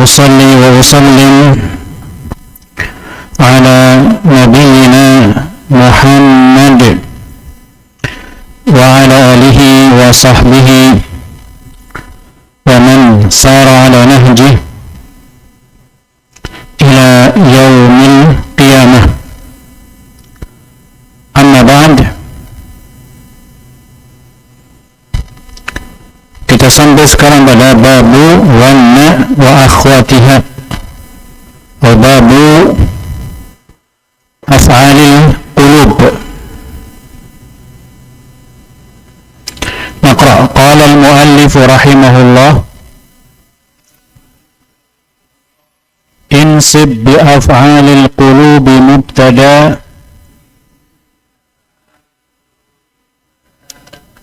وأصلي وأسلم على نبينا محمد وعلى آله وصحبه ومن سار على نهجه إلى يوم القيامة. أما بعد, kita sampai sekarang pada babu wanna wa akhwatiha, atau babu af'alil qulub. Naqra. Qala al-muallif rahimahullah, insib bi af'alil qulub mubtada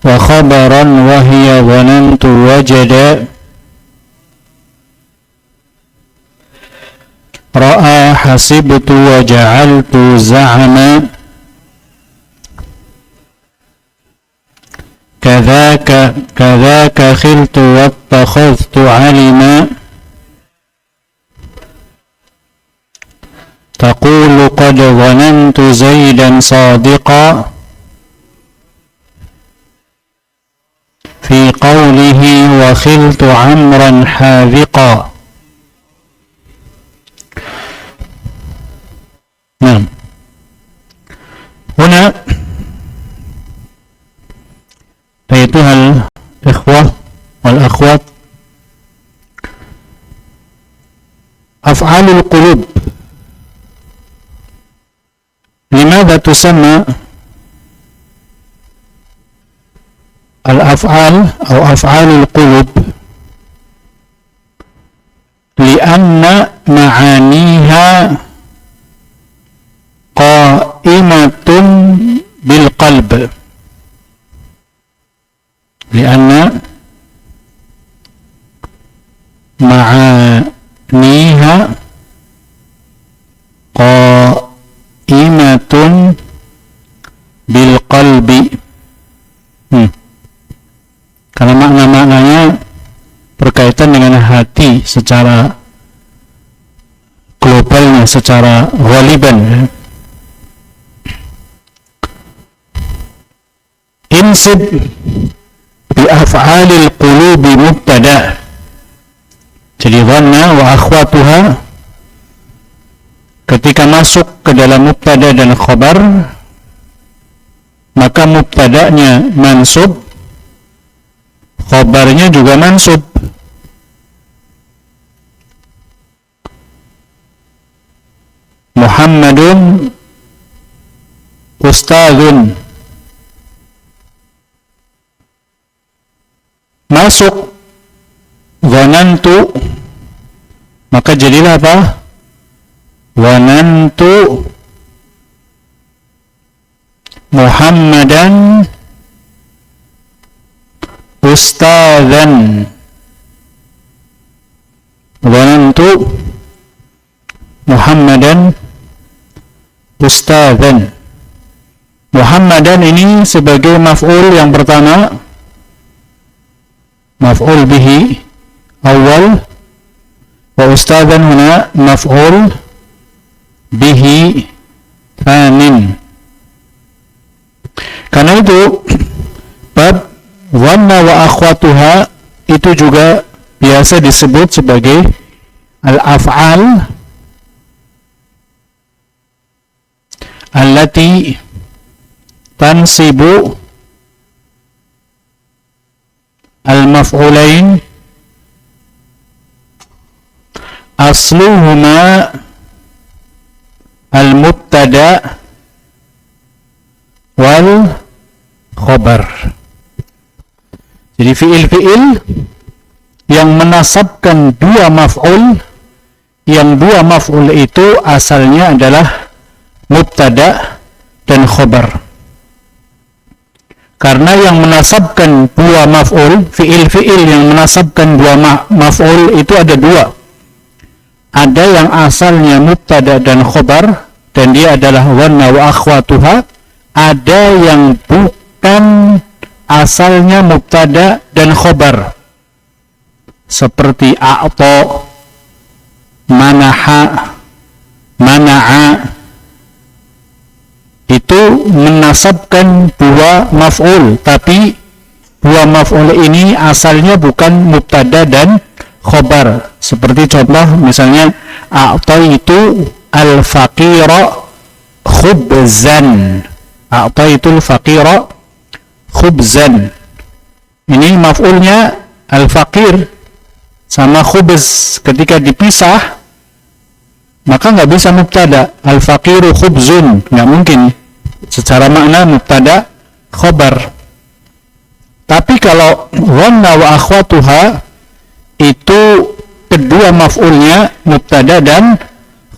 wa khabaran wa hiya dhanantu wajada ra'a hasibtu wa ja'altu za'ama kadhaka khiltu wattakhadhtu 'alima taqulu qad dhanantu zaidan sadiqa في قوله وخلت عمرا حاذقا. نعم. هنا أيتها الإخوة والأخوات، أفعال القلوب لماذا تسمى الأفعال أو أفعال القلوب؟ لأن معانيها قائمة بالقلب، لأن معانيها قائمة بالقلب. Karena makna-maknanya berkaitan dengan hati secara globalnya, secara ghaliban. Insib bi af'alil qulubi mubtada. Jadi dhanna wa akhwatuha ketika masuk ke dalam mubtada dan khabar, maka mubtadanya mansub, khabarnya juga mansub. Muhammadun ustadzun. Masuk dhanantu, maka jadilah apa? Dhanantu Muhammadan ustadzan. Dhanantu Muhammadan ustadzan. Muhammadan ini sebagai maf'ul yang pertama, maf'ul bihi awal, wa ustadzan huna maf'ul bihi thanin. Karena itu bab dhanna wa akhwatuha itu juga biasa disebut sebagai al-af'al allati tansibu al-maf'ulain asluhuma al-mubtada wal khabar. Jadi fi'il-fi'il yang menasabkan dua maf'ul, yang dua maf'ul itu asalnya adalah mubtada dan khabar. Karena yang menasabkan dua maf'ul, fi'il-fi'il yang menasabkan dua maf'ul itu ada dua. Ada yang asalnya mubtada dan khabar, dan dia adalah dhanna wa akhwatuha. Ada yang bukan asalnya mubtada dan khabar, seperti a'ta, manaha, mana'a, itu menasabkan dua maf'ul, tapi dua maf'ul ini asalnya bukan mubtada dan khobar. Seperti contoh misalnya a'taitu al-faqira khubzan, a'taitu al-faqira khubzan. Ini maf'ulnya al-faqir sama khubz, ketika dipisah maka nggak bisa mubtada al-faqiru khubzun, nggak mungkin secara makna mubtada khobar. Tapi kalau dhanna wa akhwatuha, itu kedua maf'ulnya mubtada dan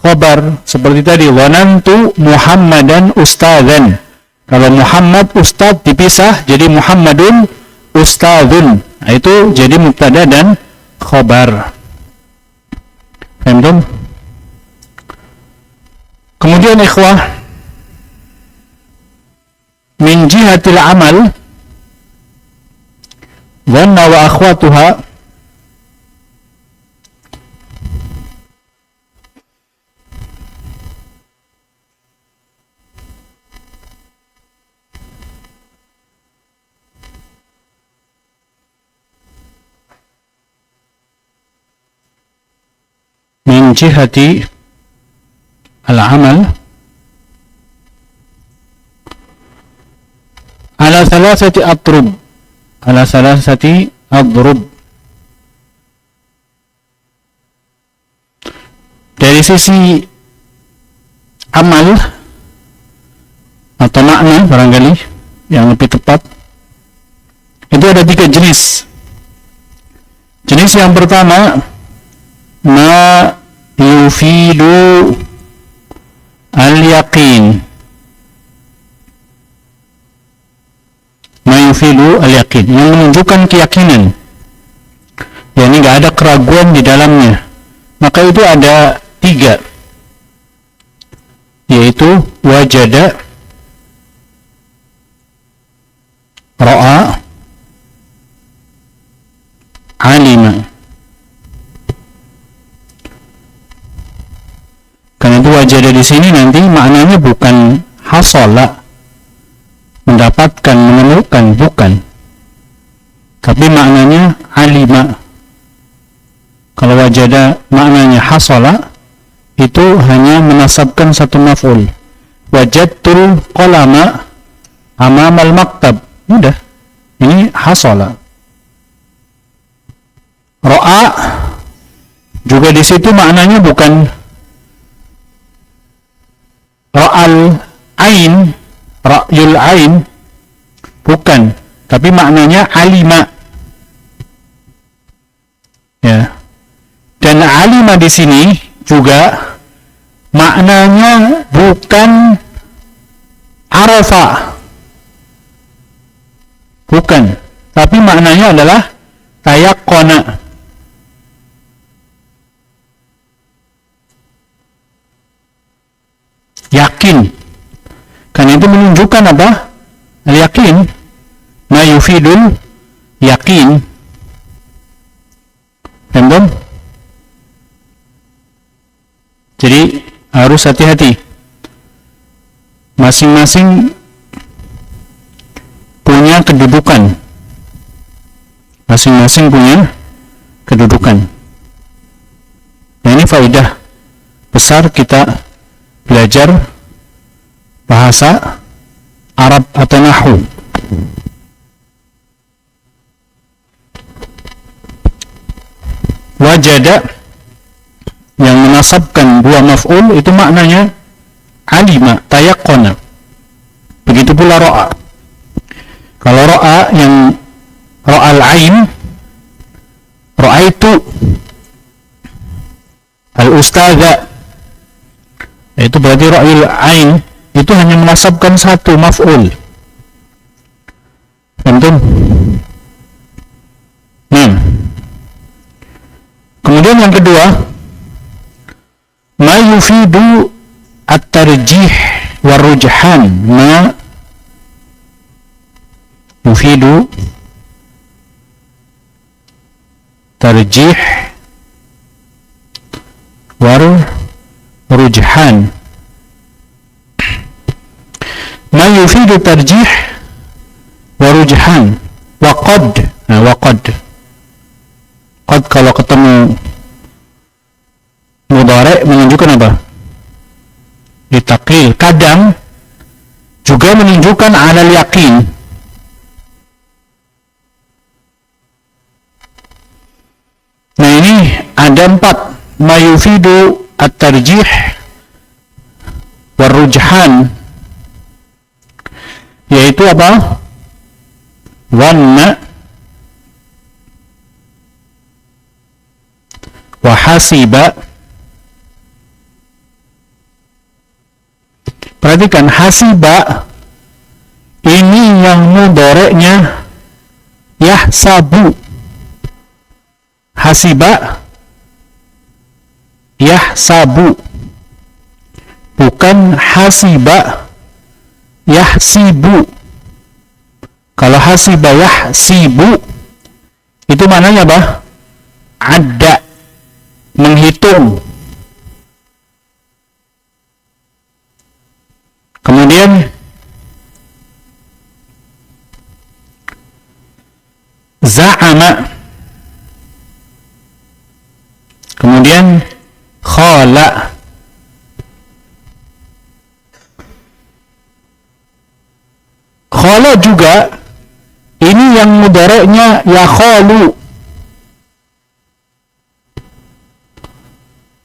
khobar. Seperti tadi, dhanantu Muhammadan ustadzan. Kalau Muhammad ustadz dipisah jadi Muhammadun ustadzun, nah, itu jadi mubtada dan khobar. Paham? Kemudian ikhwah, min jihatil amal, dhanna wa akhwatuha, min jihati al-amal ala thalathati adrub, ala thalathati adrub. Dari sisi amal atau makna barangkali yang lebih tepat, itu ada tiga jenis. Jenis yang pertama, ma yufidu al-yaqin, ma yufidu al-yaqin, yang menunjukkan keyakinan, yakni nggak ada keraguan di dalamnya. Maka itu ada tiga, yaitu wajada, ra'a, alima. Karena itu wajada di sini nanti maknanya bukan hasala, mendapatkan, menemukan, bukan, tapi maknanya alima. Kalau wajada maknanya hasala, itu hanya menasabkan satu maf'ul. Wajadtul qalama amamal maktab, udah, ini hasala. Ra'a juga di situ maknanya bukan ra'al ain, ra'yul ain, bukan, tapi maknanya alima. Ya. Dan alima di sini juga maknanya bukan arafa, bukan, tapi maknanya adalah tayaqqana. Yakin. Karena itu menunjukkan apa? Al-yakin, ma yufidul yakin. Paham? Jadi harus hati-hati. Masing-masing punya kedudukan. Masing-masing punya kedudukan. Nah, ini faedah besar kita belajar bahasa Arab atau nahwu. Wajada yang menasabkan dua maf'ul itu maknanya alima, tayaqqana. Begitu pula ra'a. Kalau ra'a yang ra'al ain, ra'aitu al-ustadza, itu berarti ra'yul ain itu hanya menasabkan satu maf'ul. Tentu. Kemudian yang kedua, ma yufidu at-tarjih wa rujhan, ma yufidu tarjih wa rujhan. Ma yufidu tarjih wa rujhan wa qad. Nah, wa qad. Qad kalau ketemu mudhari' menunjukkan apa? Ditaklil. Kadang juga menunjukkan alal yakin. Nah, ini ada 4 ma yufidu at-tarjih wa rujhan, yaitu apa? Dhanna wa hasiba. Perhatikan, hasiba ini yang mudhari'nya yahsabu. Hasiba yahsabu, bukan hasiba yahsibu. Kalau hasiba yahsibu itu maknanya apa? Ada, menghitung. Kemudian za'ama, kemudian khala. Khala juga ini yang mudhari'nya yakhalu.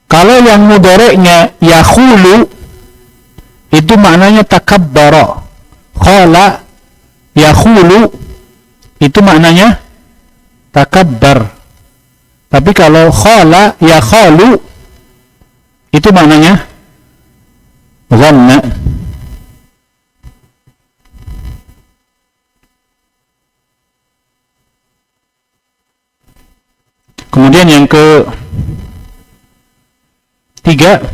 Kalau yang mudhari'nya yakhulu itu maknanya takabbara. Khala yakhulu itu maknanya takabbar. Tapi kalau khala yakhalu itu maknanya dhanna. Kemudian yang ketiga,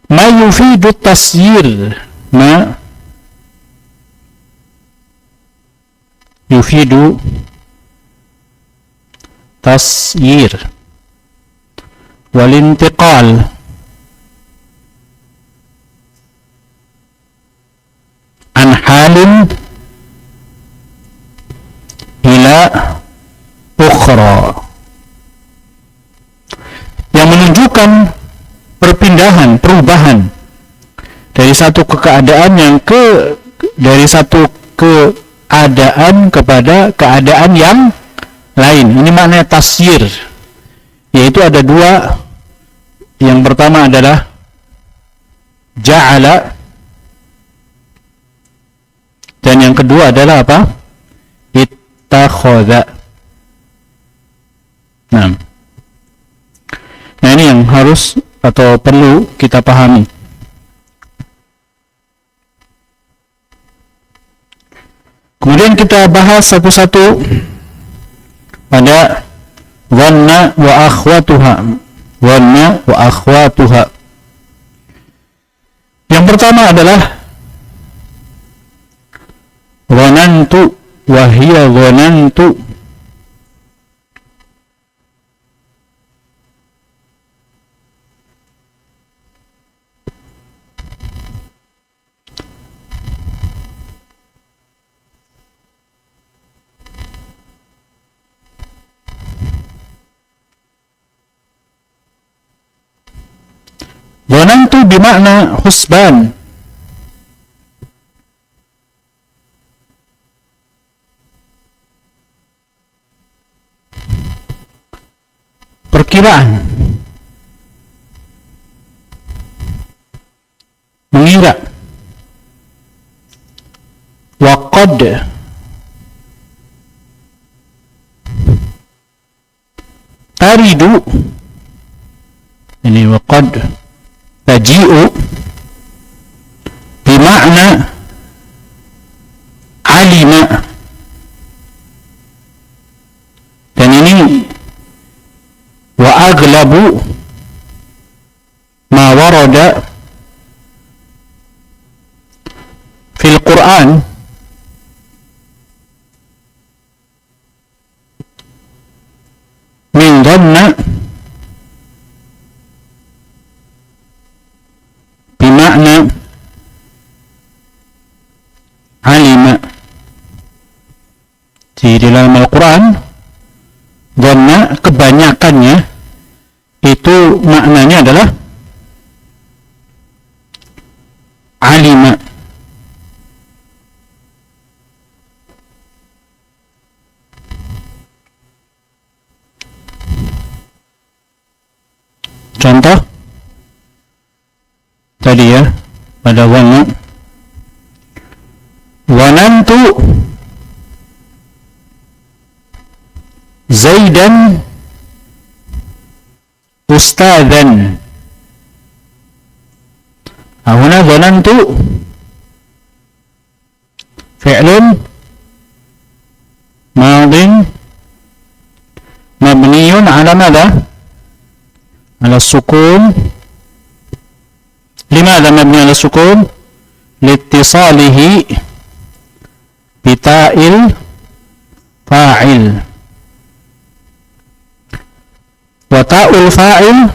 ma yufidu tasyir. Ma yufidu tasyir wal intiqal an halin ila ukhra, yang menunjukkan perpindahan, perubahan dari satu keadaan dari satu keadaan kepada keadaan yang lain. Ini maknanya tasyir, yaitu ada 2. Yang pertama adalah ja'ala, dan yang kedua adalah apa? Ittakhadha. Nah, ini yang harus atau perlu kita pahami. Kemudian kita bahas satu-satu pada dhanna wa akhwatuha. Dhanna wa akhwatuha. Yang pertama adalah dhanantu wa hiya dhanantu. Dhanantu bimakna husban. Perkiraan, mengira. Wa qad taridu, ini wa qad taji'u bimakna alima, dan ini wa aglabu ma warada fil Qur'an min dhanna di dalam Al-Quran, dhanna kebanyakannya itu maknanya adalah alima. Contoh tadi ya, pada dhanna, dhanantu Zaidan ustadzan. Huna dhanantu fi'lun madin mabniyun ala madha? Ala sukun. Limadha mabni ala sukun? Liittisalihi bita'il fa'il. Wa ta'ul fa'il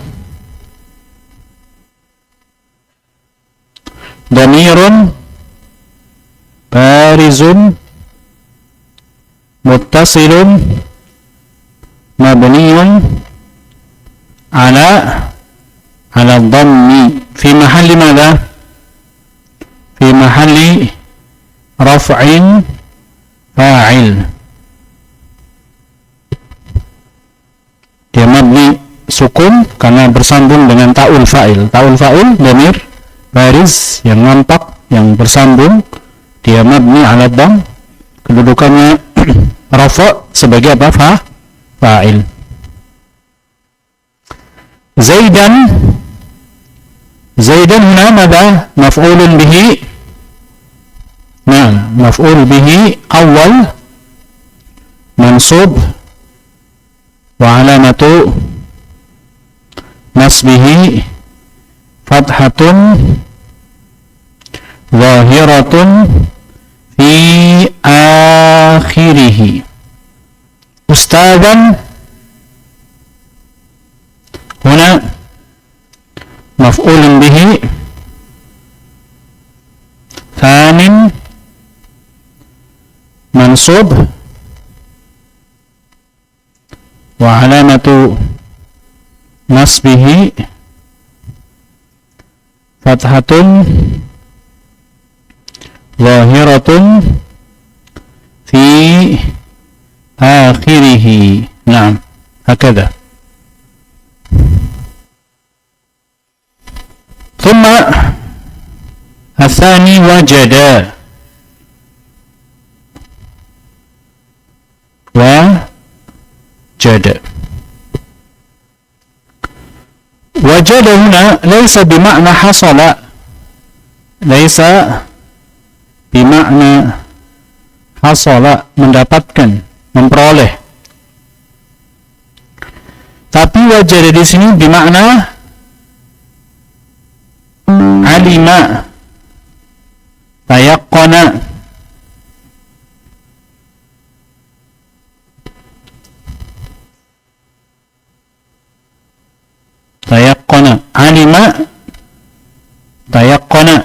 damirun barizun muttasilun mabniyun ala dhammi fi mahalli madha? Fi mahalli raf'in fa'il. Dia mabni sukun karena bersambung dengan ta'ul fa'il. Ta'ul fa'il dhamir baris yang nampak, yang bersambung, dia mabni ala dhamm, kedudukannya rafa' sebagai apa? Fa'il. Zaidan huna madha? Maf'ulun bihi. Nah, maf'ul bihi awal mansub wa alamatu nasbihi fathatun zahiratun fi akhirih. Ustadzan huna maf'ulun bihi thanin mansub wa alamatu nasbihi fathatun zahiratun fi akhirih. Naam, hakadha. Thumma athani wajada. Wajada huna laysa bima'na hasala, laysa bima'na hasala mendapatkan, memperoleh, tapi wajada di sini bimakna alima, tayaqqana. Tayaqqana, alima, tayaqqana.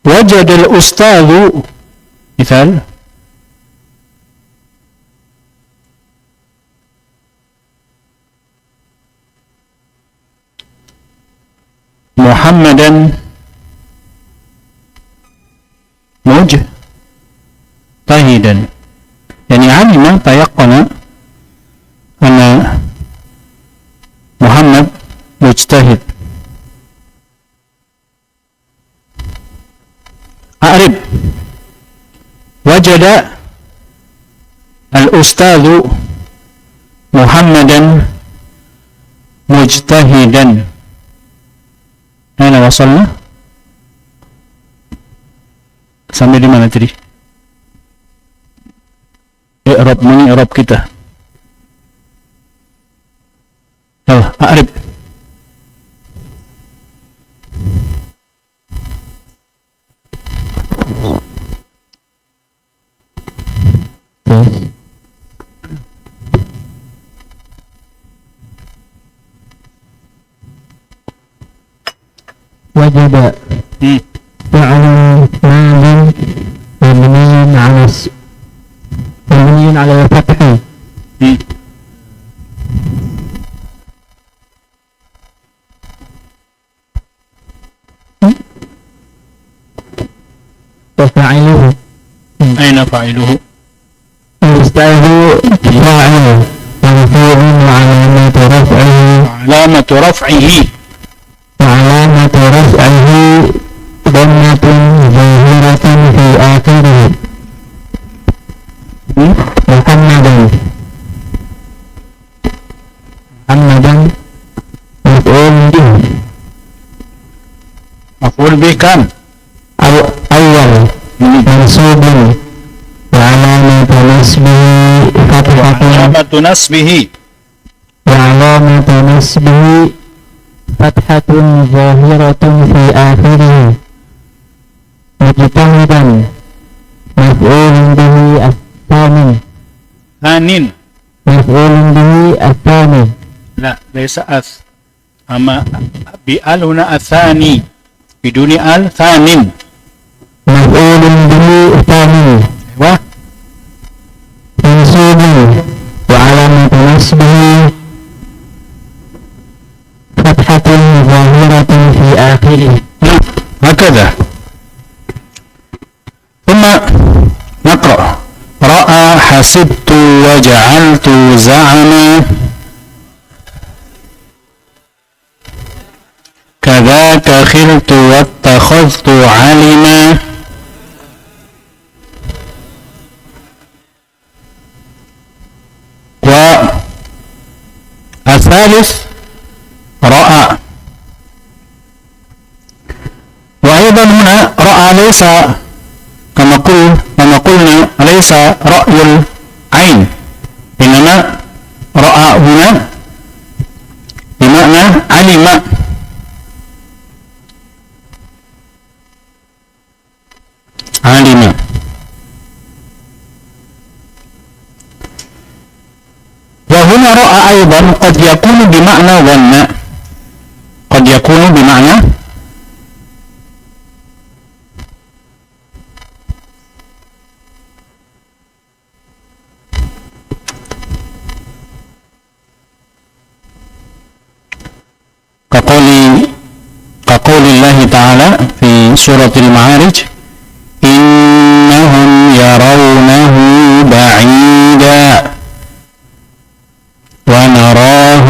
Wajada al-ustadhu, misal Muhammadan mujtahidan. Yani alima tayaqqana anna Muhammad mujtahid. A'rib wajada al-ustadhu Muhammadan mujtahidan. Aina wasalna? Sampai di mana tadi? I'rab, mengi'rab kita. Yalla, a'rib. Wajada فعل ماض مبني على الفتح وفاعله أين فاعله؟ المستعد فاعل مرفوع وعلامة رفعه ضمة ظاهرة في آخره محمدا مفعول به كم؟ أول منصوب وعلامة نصبه فتحة ظاهرة في آخره مجتهدا مفعول به الثاني لا ليس أما بأل هنا الثاني بدون أل ثانٍ مفعول به الثاني منصوب وعلامة نصبه فتحة ظاهرة في آخره هكذا. ثم نقرأ رأى حسبت وجعلت زعما كذاك خلت واتخذت علما والثالث رأى. وأيضا هنا رأى ليس كما قلنا ليس رأي العين، إنما رأى هنا بمعنى علم. وهنا رأى أيضا قد يكون بمعنى ظن، قد يكون بمعنى كقول الله تعالى في سورة المعارج إنهم يرونه بعيدا ونراه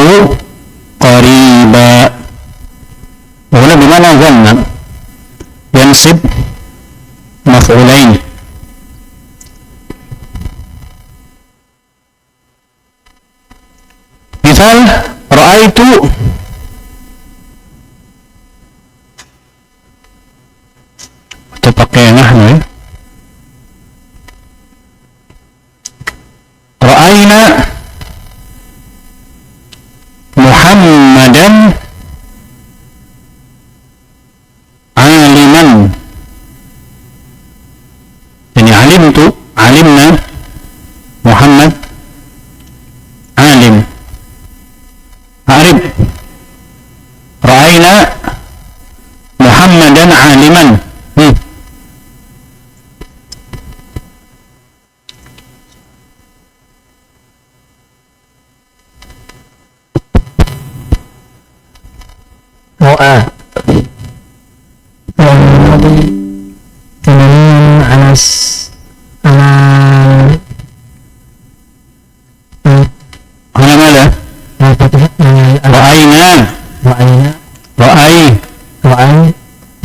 قريبا. وهنا بمعنى ظن ينصب مفعولين. مثال رأيت atau pakai nahnu ya. Ra'ayna Muhammadan aliman. Yani alimna Muhammad alim. Arif Ra'ayna Muhammadan aliman. رأى على ماذا؟ رأي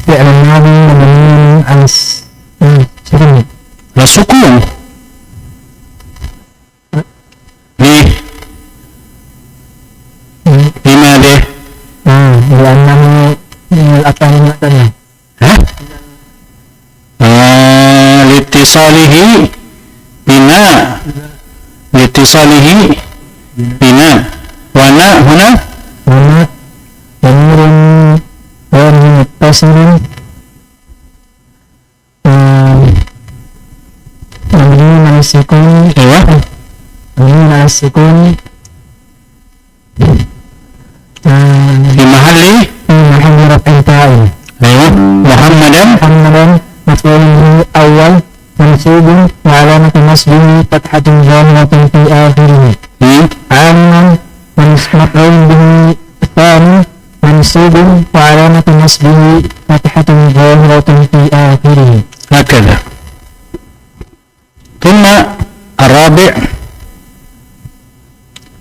فعل ماضي مبني على السكون. ليه؟ لماذا؟ لأنه من الأفعال المعتدة. لاتصاله بنا ونا هنا ضمير غير متصل مبني على السكون. مبني على السكون في محل رفع فاعل. محمد مفعول به أول منصوب وعلامة نصبه فتحة ظاهرة في آخره. عالما مفعول به ثاني منصوب وعلامة نصبه فتحة ظاهرة في آخره. هكذا. ثم الرابع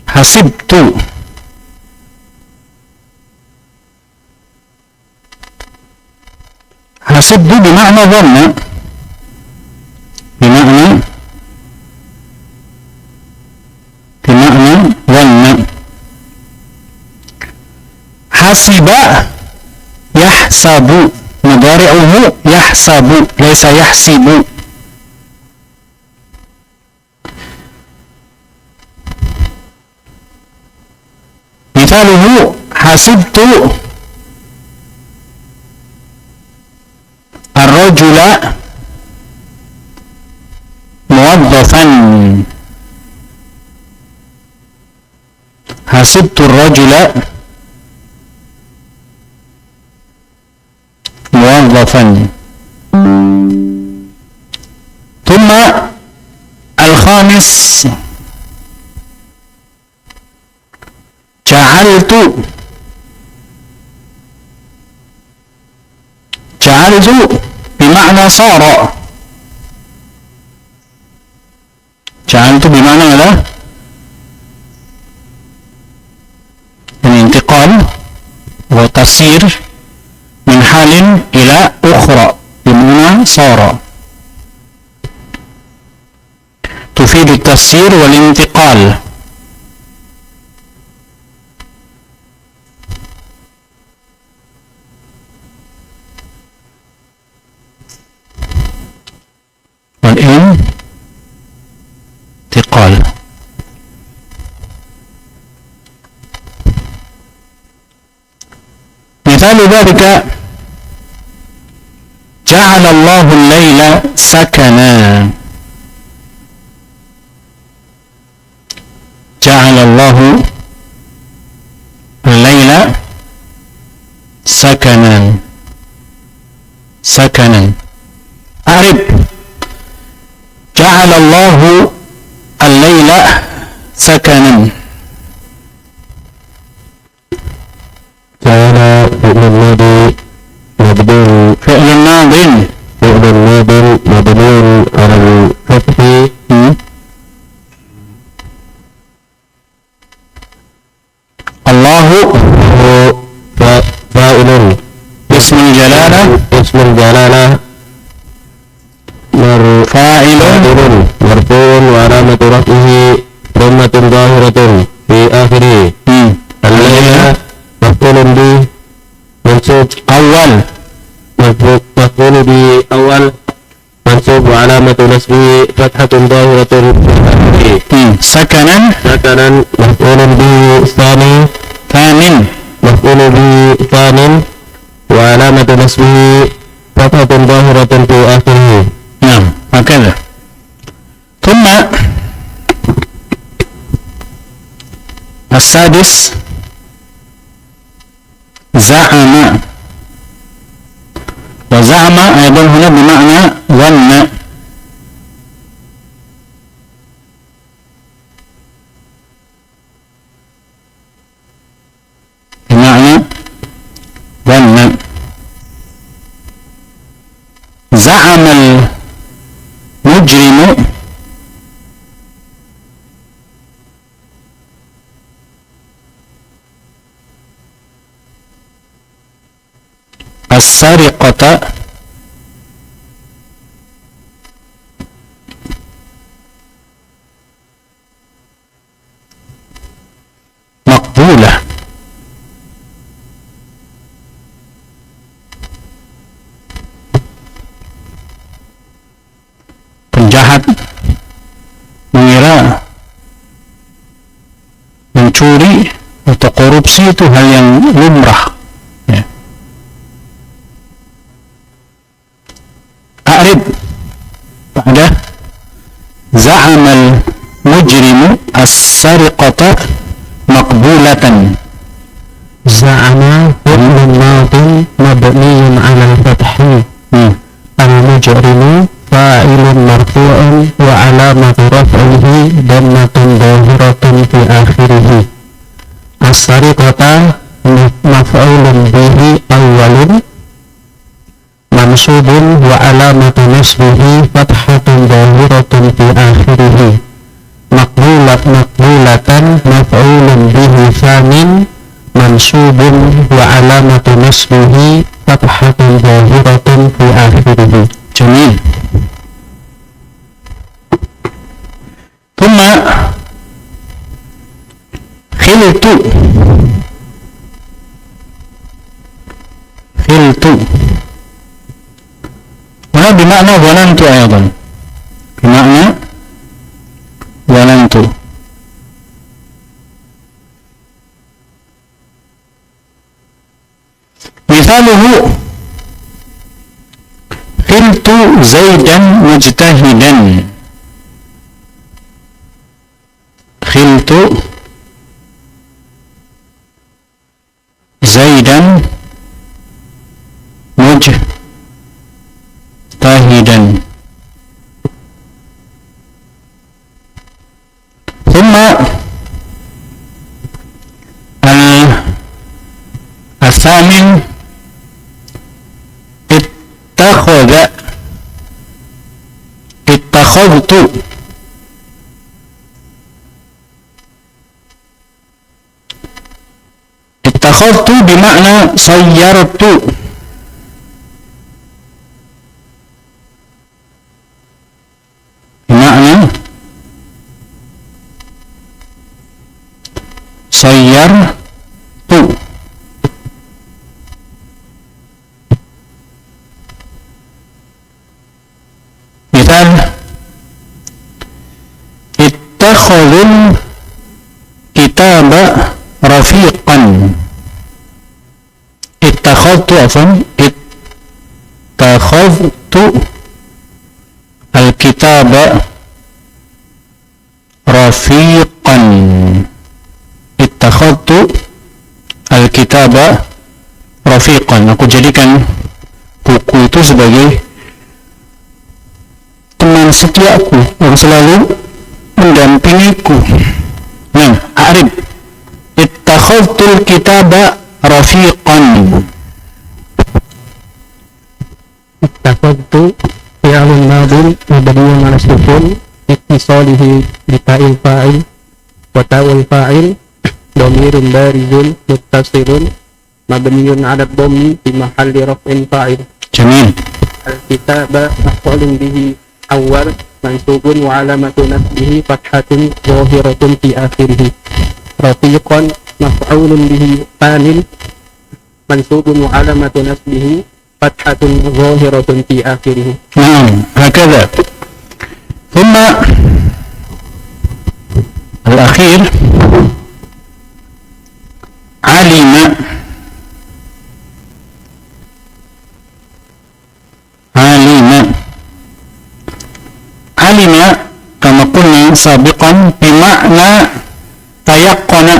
حسبت. حسبت بمعنى ظن، بمعنى ظن. حسب يحسب، مضارعه يحسب ليس يحسب. مثاله حسبت الرجل موظفا. حسبت الرجل موظفا. ثم الخامس جعلت. جعلت بمعنى صار. جعلت بمعنى ماذا؟ الانتقال والتسيير من حال إلى أخرى بمعنى صار، تفيد التسيير والانتقال. والانتقال. مثال ذلك جعل الله الليل سكنا. جعل الله الليل سكنا. سكنا. أعرب جعل الله الليل سكنا. جعل فعل الماضي مبني. فعل ماض. فعل الماضي مبني على الفتح. الله فاعل. اسم الجلالة. اسم الجلالة فاعل مرفوع وعلامة رفعه ضمة ظاهرة في آخره. الليل مفعول به منصوب أول. مفعول به أول منصوب وعلامة نصبه فتحة ظاهرة في آخره. سكنا. سكنا مفعول به ثاني. ثامن. مفعول به ثاني وعلامة نصبه فتحة ظاهرة في آخره. نعم هكذا. ثم السادس زعم. وزعم أيضا هنا بمعنى ظن. بمعنى ظن. زعم المجرم السرقة مقبولة. penjahat mengira mencuri atau korupsi itu hal yang lumrah. Ya. A'rib pada za'amal mujrimu as-sariqata maqbulatan. زعم فعل ماض مبني على الفتح المجرم akhirih. As-sariqata maf'ulun bihi awwalun mansubun wa alamatu nasbihi fathatun dhahiratun fi akhirih. Maqbulatan maf'ulun bihi tsanin mansubun wa alamatu nasbihi fathatun dhahiratun fi akhirih. Jamil. Thumma khiltu هنا بمعنى ظننت أيضا بمعنى ظننت. مثاله خلت زيدا مجتهدا. خلت زيدا مجتهدا. ثم الثامن اتخذت. اتخذت بمعنى صيرت. بمعنى صيرت. مثال اتخذوا الكتاب رفيقا. اتخذت الكتاب رفيقا. اتخذت الكتاب رفيقا. Aku jadikan buku itu sebagai teman setiaku yang selalu mendampingiku. Nah, a'rib. Ittakhadtul kitaba rafiqan. Ittakhadtu fi'lun madin mabniun 'ala sukun ittisalihi bi ta'il fa'il wa ta'ul fa'il dhamirun barizun muttasilun mabniun 'ala dhammi fi mahalli raf'in fa'il. Jamil. Al-kitaba maf'ulun bihi awwal mansubun wa 'alamatu nasbihi fathatun dhahiratun fi akhirih. Rafiqan maf'ulun bihi thanin mansubun wa 'alamatu nasbihi fathatun dhahiratun fi akhirih. Naam, hakadha. Thumma al-akhir alima. Alima kama qulna sabiqan bima'na tayaqqana.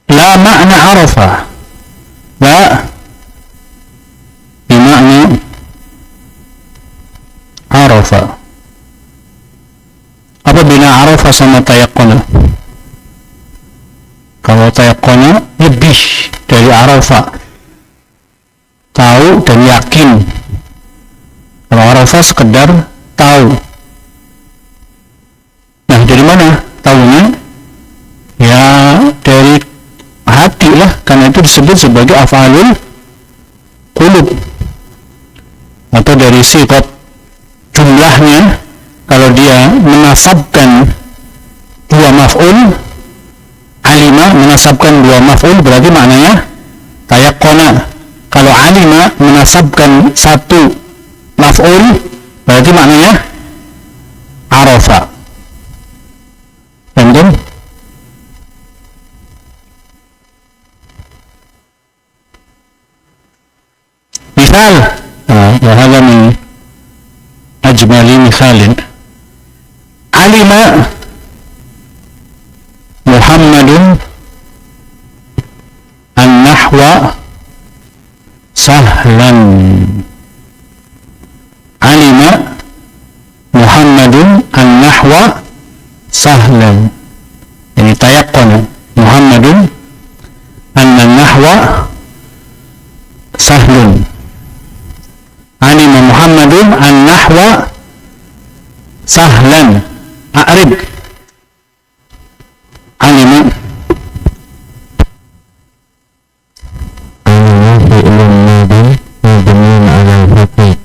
La ma'na arafa. La bima'na arafa. Apa bina arafa sama tayaqqana? Kalau tayaqqana lebih dari arafa, tahu dan yakin. Kalau arafa sekedar tahu. Nah, dari mana tahunya? Ya dari hati lah, karena itu disebut sebagai af'alul qulub. Atau dari sifat jumlahnya, kalau dia menasabkan dua maf'ul, alima menasabkan dua maf'ul berarti maknanya tayaqqana. Kalau alima menasabkan satu maf'ul berarti maknanya arafa. Paham? Misal, wa hadha min ajmali mithalin. Alima Muhammadun an-nahwa sahlan. Alima Muhammadun an-nahwa sahlan. Ini tayaqqan Muhammadun an-nahwa sahlun. Alima Muhammadun an-nahwa sahlan. A'rib. Alima fi'lun madin mabniun 'ala al-fath.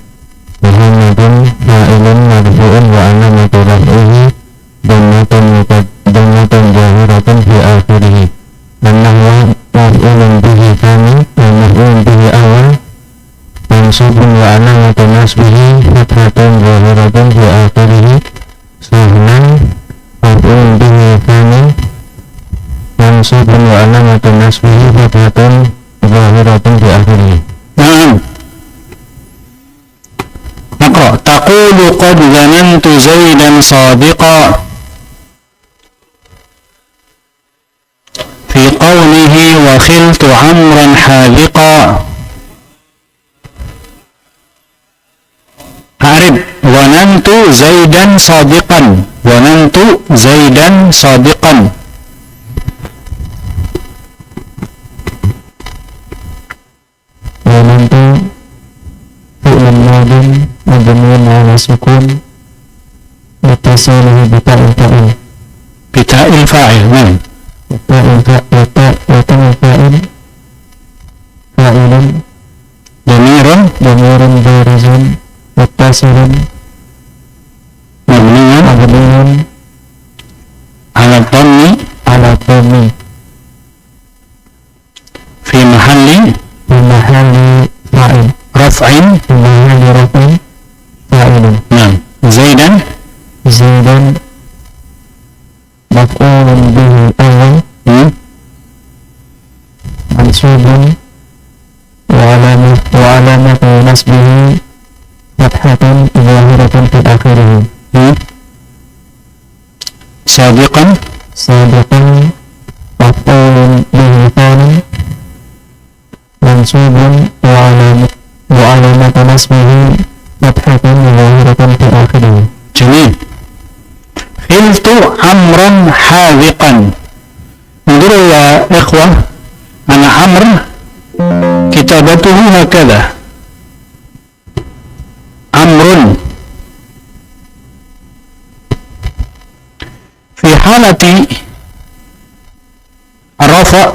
Muhammadun fa'ilun marfu'un wa alamatu raf'ihi dhammatun zahiratun fi akhirih. An-nahwa maf'ulun bihi tsani wa maf'ulun bihi awal mansubun wa alamatu nasbihi fathatun zahiratun fi akhirih. Sahlan maf'ulun bihi tsani mansubun wa alamatu nasbihi fathatun zahiratun fi akhirih. Naqra. Taqulu qad zanantu Zaidan sadiqa fi qawlihi wa khiltu Amran hadiqa. A'rib. Wanantu Zaidan sadiqan. Wanantu Zaidan sadiqan. Wanantu fi'lun madin mabniun 'ala sukun muttasiluhu bi ta'il fa'il. Bita'il fa'il. Ta'il fa'il fa'ilun dhamirun barizun muttasilun mabniun 'ala dhammi fi mahalli fa'il raf'in. fi mahalli raf'in fa'ilun. Zaidan maf'ulun bihi awal mansubun wa alamatu nasbihi fathatun zahiratun fi akhirih. sadiqan maf'ulun bihi tsani mansubun wa alamatu nasbihi fathatun zahiratun fi akhirih. Jamil. Khiltu Amran hadiqan. انظروا يا إخوة أنا عمرو كتابته هكذا عمرو. في حالة الرفع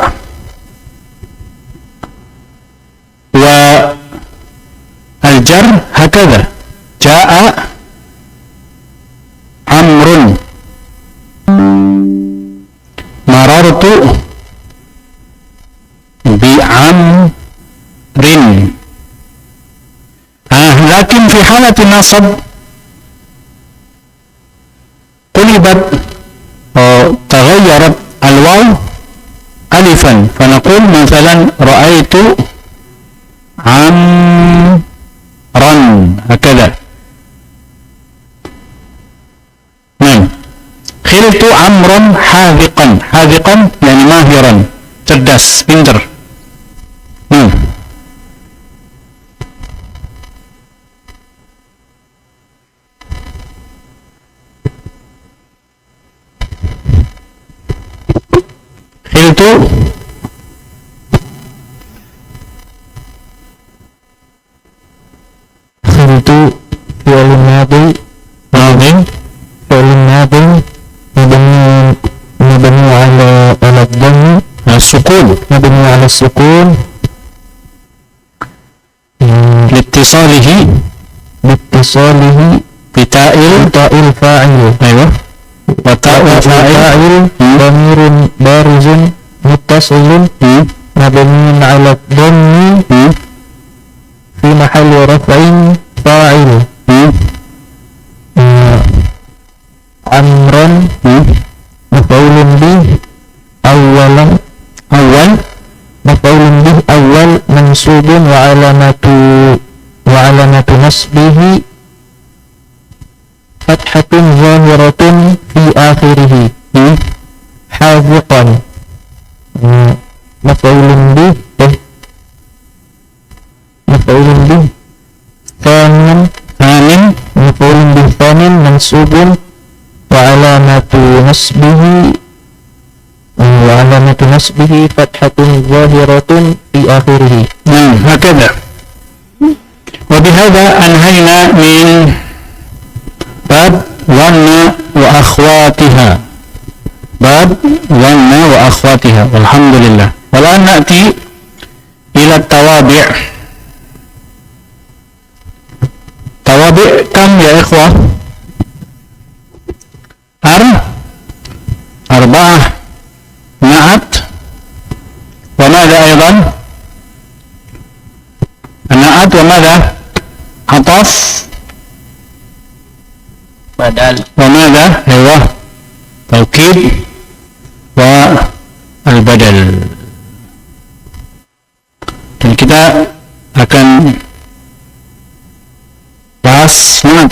والجر هكذا جاء عمرو مررت بعمر. لكن في حالة النصب قلبت تغيرت الواو ألفا فنقول مثلا رأيت عمرا هكذا. خلت عمرا حاذقا. حاذقا يعني ماهرا cerdas pintar. Khiltu fi'lun madin mabni 'ala dhammi mabni 'ala sukun لاتصاله بتاء fa'il. أيوة وتاء الفاعل dhamirun barizun muttasilun mabniun 'ala dhammi fi mahalli raf'in fa'il. Amran maf'ulun bih awal maf'ulun bih awal mansubun wa alamatu nasbihi fathatun zahiratun fi akhirih. Haziqan maf'ulun bih mansubun wa alamatu nasbihi fathatun zahiratun fi akhirih. هكذا. وبهذا أنهينا من باب ظن وأخواتها، باب ظن وأخواتها، والحمد لله. والآن نأتي إلى التوابع. توابع كم يا إخوة؟ أربعة. نعت، وماذا أيضا؟ النعت، وماذا؟ عطف، Badal, وماذا؟ أيوة، توكيد، والبدل. Dan kita akan bahas na'at.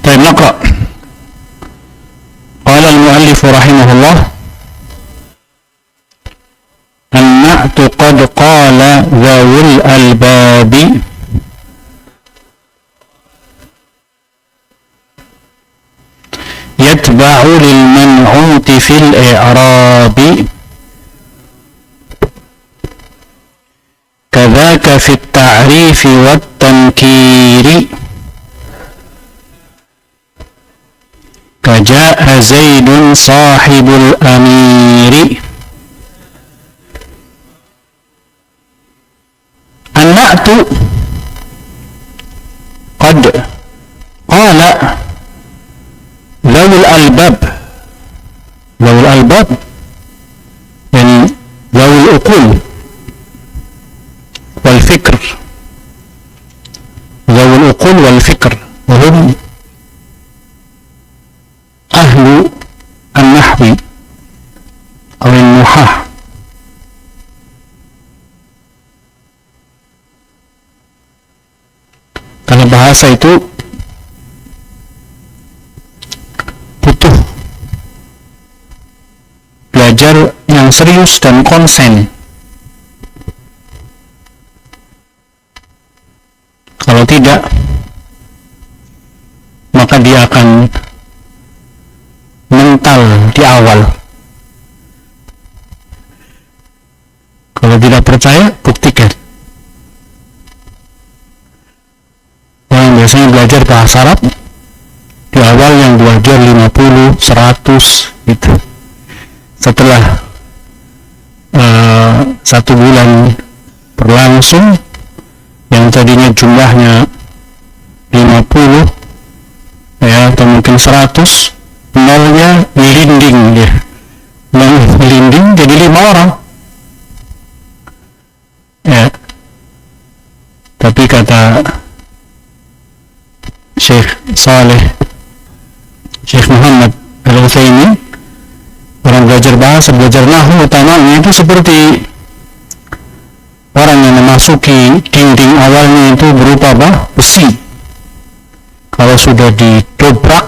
طيب نقرأ. قال المؤلف رحمه الله: النعت قد قال ذو الألباب يتبع للمنعوت في الإعراب، كذاك في التعريف والتنكير، كجاء زيد صاحب الأمير. النعت قد قال ذوي الألباب. ذوي الألباب يعني ذوي العقول والفكر، ذوي العقول والفكر، وهم أهل النحو أو النحاة. Karena bahasa itu butuh belajar yang serius dan konsen. Kalau tidak, maka dia akan mental di awal. Kalau tidak percaya, buktikan. Yang biasanya belajar bahasa Arab, di awal yang belajar 50, 100 gitu. Setelah 1 bulan berlangsung, yang tadinya jumlahnya 50 ya, atau mungkin 100, nolnya melinding dia, melinding jadi 5 orang ya. Tapi kata Syekh Muhammad Al-Utsaimin, orang belajar bahasa, belajar nahwu utamanya itu seperti orang yang memasuki dinding awalnya itu berupa apa? Besi. Kalau sudah didobrak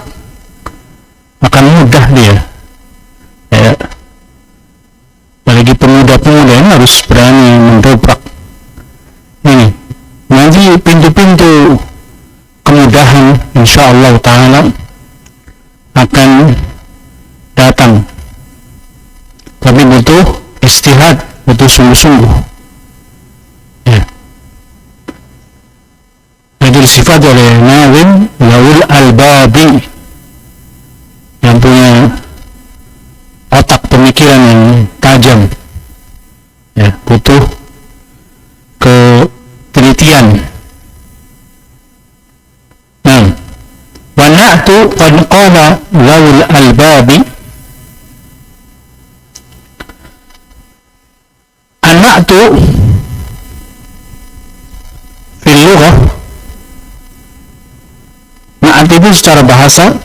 akan mudah dia ya. Apalagi pemuda-pemuda yang harus berani mendobrak ini. Nanti pintu-pintu kemudahan insyaallah ta'ala akan datang, tapi butuh istihad, butuh sungguh-sungguh ya. Itu disifat oleh Nawim Zawul Albabi, yang punya otak pemikiran yang tajam ya, butuh ketelitian. Nah, wa na'tu qad qala zawul albabi. An-na'tu fil lughah, na'at itu secara bahasa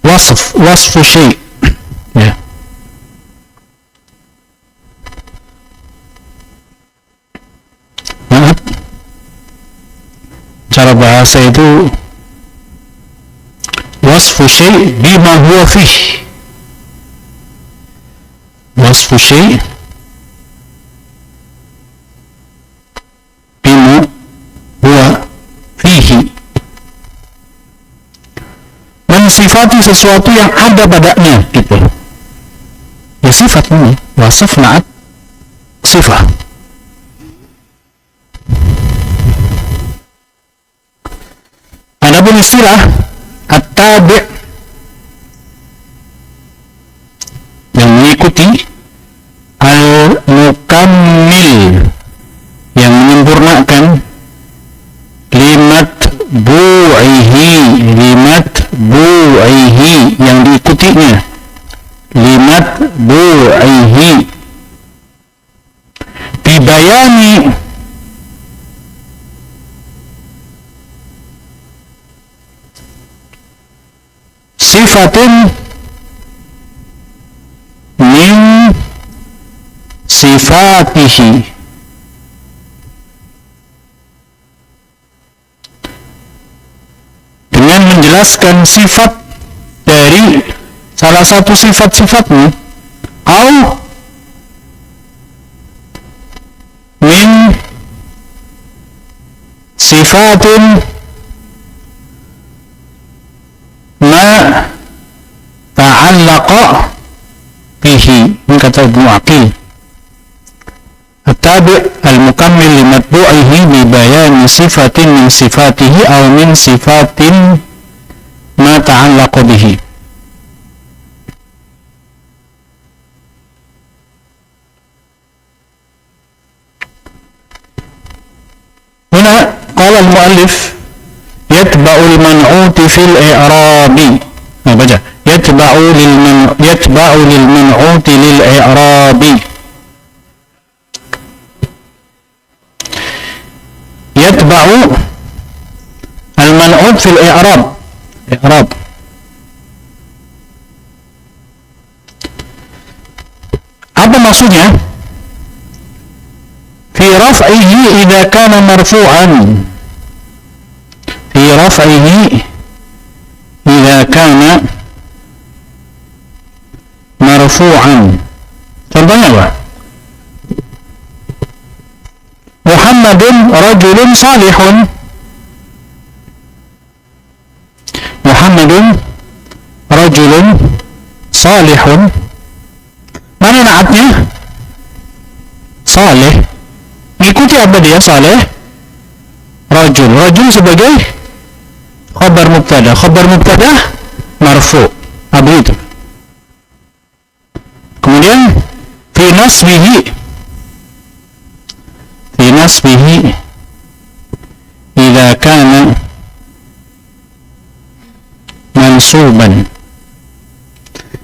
wasfu syai' ya. Na'at cara bahasa itu wasfu syai' bima huwa fih, wasfu syai' bima huwa fihi, mensifati sesuatu yang ada padanya, gitu. Ya sifat ini, wasaf na'at sifat. Adapun istilah at-tabi' yang mengikuti, al-mukammil yang menyempurnakan, limat bu'ihi yang diikutinya, limat bu'ihi, bibayani sifatin min sifatihi, dengan menjelaskan sifat dari salah satu sifat-sifatnya, au min sifatin ma ta'allaqa bihi, kata Ibnu Aqil, at-tabi' al-mukammil li matbu'ihi bi bayani sifatin min sifatihi aw min sifatin ma ta'allaqa bihi. Huna qala al-muallif yatba'u al-man'uti fil i'rabi, baca yatba'u lil man'uti lil i'rabi, yatba'u al-man'ut fil i'rab, i'rab apa maksudnya? Fi raf'ihi idza kana marfu'an, fi raf'ihi idza kana marfu'an. Contohnya apa? Muhammadun rajulun salihun, Muhammadun rajulun salihun, mana naatnya? Salih. Ikuti apa dia? Salih. Rajul, rajul sebagai khabar mubtada, khabar mubtada marfu', apa itu? Kemudian fi nasbihi idza kana mansuban,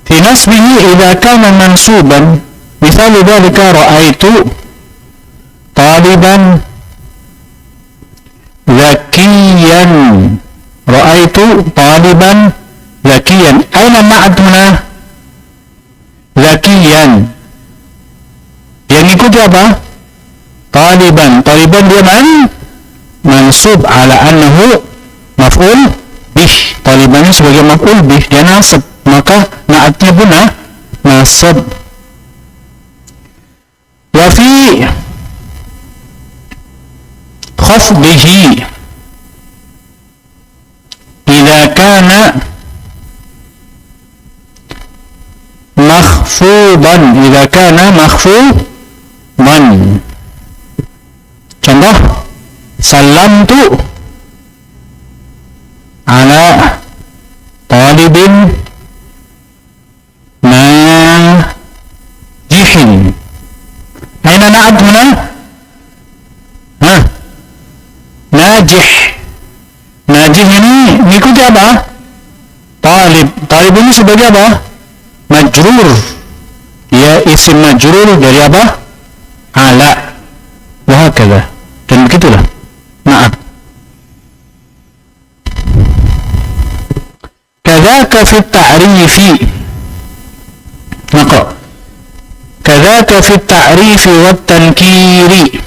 fi nasbihi idza kana mansuban, misal dzalika ra'aitu taliban zakiyan, ra'aitu taliban zakiyan, aina ma'aduna zakiyan, yang ikuti apa? Taliban, taliban dia mansub ala annahu maf'ul bih, talibannya sebagai maf'ul bih, dia nasab, maka naatnya pun nasab. Wa fi khafdihi idza kana makhfudan, idza kana makhfudan, contoh salamtu ala talibin najihin, aina na'at huna? Najih, najih ini mengikuti apa? Talib, talib ini sebagai apa? Majrur, dia isim majrur dari apa? Ala, wahakala, dan begitulah. Naat. Kadzaka fi ta'rifi, maka kadzaka fi ta'rifi wa tankiri,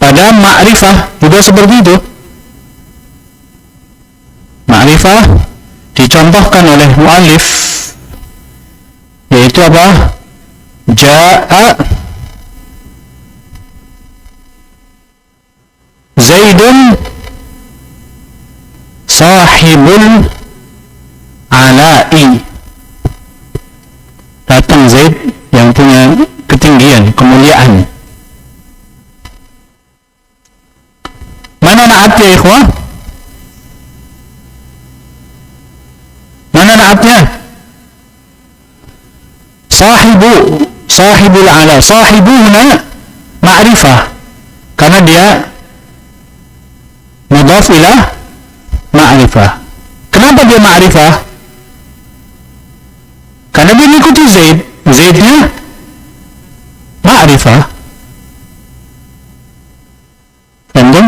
pada ma'rifah juga seperti itu. Ma'rifah dicontohkan oleh mu'allif Yaitu apa? Ja'a Zaidun sahibul ala'i. Datang Zaid yang punya ketinggian, kemuliaan. Mana naatnya ikhwah? Mana naatnya? Sahibul ala. Sahibu huna ma'rifah, karena dia mudhaf ila ma'rifah. Kenapa dia ma'rifah? Karena dia mengikuti Zaid. Zaidnya ma'rifah. Paham?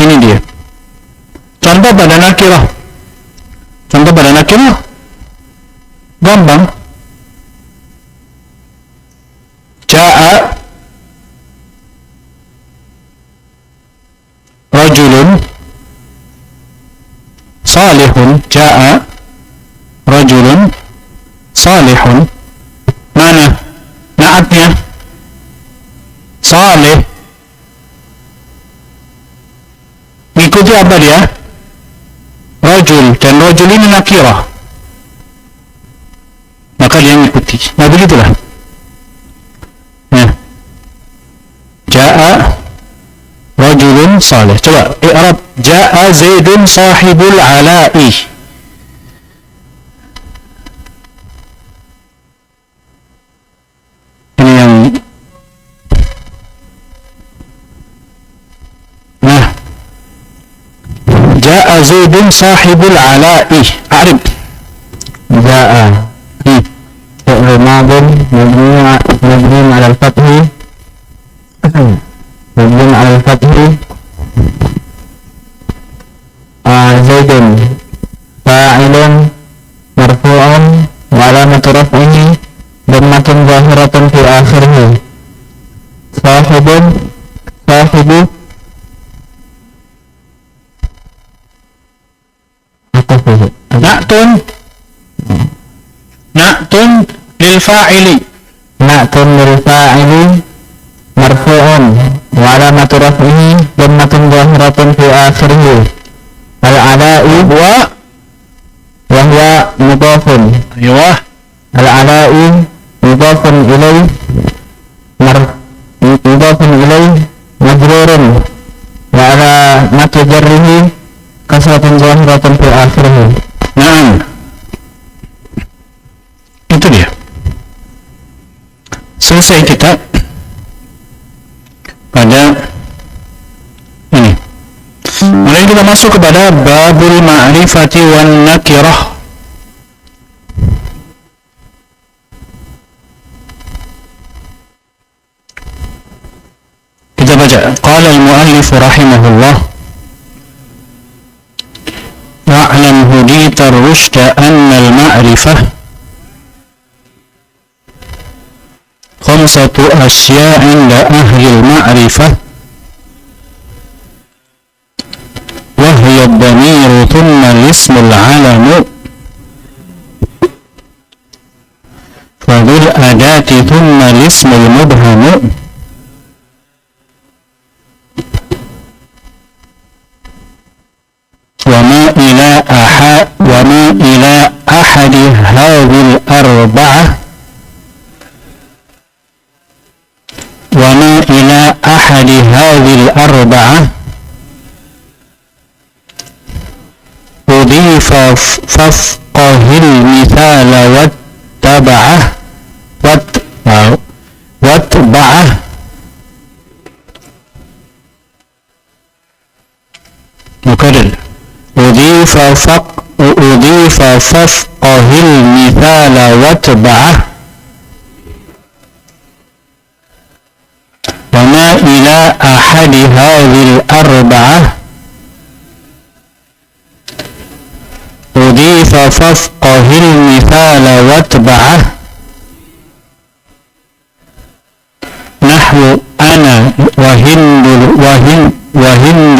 Ini dia. Contoh pada nakirah. Gampang. Ja'a rajulun salihun. Ja'a rajulun salihun. Mana naatnya? Salih. Ikuti apa dia? Rajul, dan rajul ini nakirah, maka dia mengikuti. Nah, begitulah. Nah, ja'a rajulun salih. Coba i'rab ja'a Zaidun sahibul ala'i. Ini yang ja'a Zaidun sahibul ala'i. A'rib. Ja'a fi'l madin mabni 'ala al-fath Zaidun fa'ilun marfu'un wa 'alamatu raf'ihi dhammatun zahiratun fi akhirih. Sahibu Na'tun lil fa'ili. Na'tun lil fa'ili marfu'un wa 'alamatu raf'ihi dhammatun zahiratun fi akhirih. Al-ala'i wa huwa mudhafun. Aywa. Al-ala'i mudhafun ilayhi majrurun wa 'alamatu jarrihi kasratun zahiratun fi akhirih. Naam. Itu dia. Selesai kita pada ini. Kemudian kita masuk kepada babul ma'rifati wan nakirah. Kita baca. Qala al-muallif rahimahullah. Wa'lam hudita ar-rushda anna al-ma'rifah خمسة أشياء عند أهل المعرفة وهي الضمير ثم الاسم العلم فذو الأداة ثم الاسم المبهم وما إلى أحد هذه الأربعة وما إلى أحد هذه الأربعة أضيف فافقه المثال واتبعه مكرر أضيف فافقه المثال واتبعه وما إلى أحد هذه الأربعة أضيف فافقه المثال واتبعه نحو أنا وهند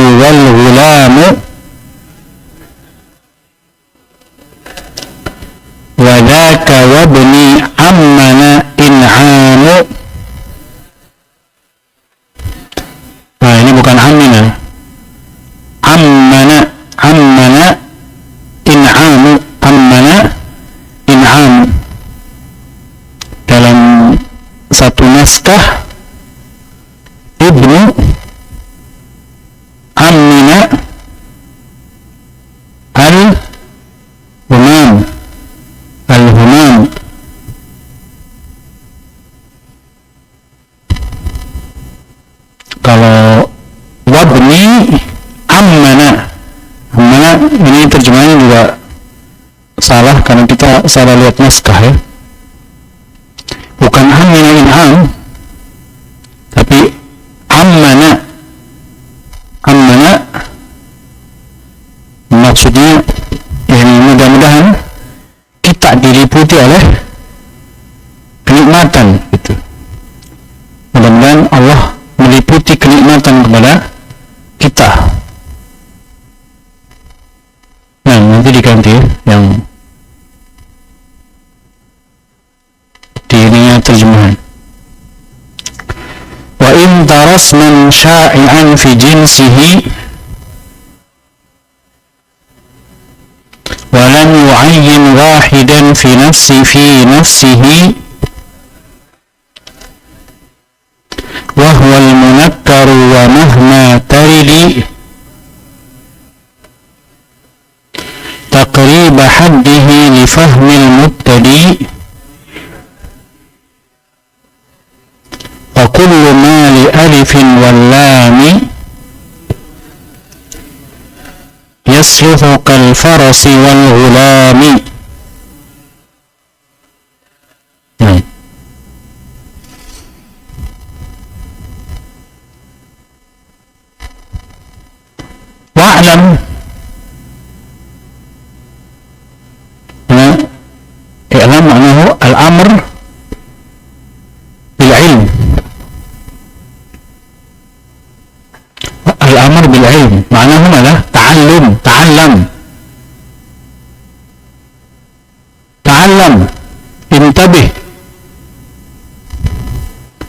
والغلام وذاك bukan amina. Ammana in'amu, ammana in'amu. Dalam satu naskah Ibnu Amina al-humam. Kalau wabni ammana ini terjemahannya juga salah karena kita salah lihat naskah ya. Bukan amina in'am, tapi ammana maksudnya yang mudah-mudahan kita diliputi oleh kenikmatan gitu. Mudah-mudahan Allah meliputi kenikmatan kepada kita. Nah, nanti diganti ya, yang di ininya terjemahan. Wa in tarasman sya'i'an fi jinsihi wa lam yu'ayyin wahidan fi nafsihi wa huwa al-munakkaru wa mahma taridi taqrib haddihi li fahmi al-mubtadi wa kullu ma li alifin wal lami yasluhu kal farasi wal ghulami. Wa'lam, i'lam maknahu al-amr bil ilm. Al-amr bil ilm maknahu adalah ta'allam, intabih.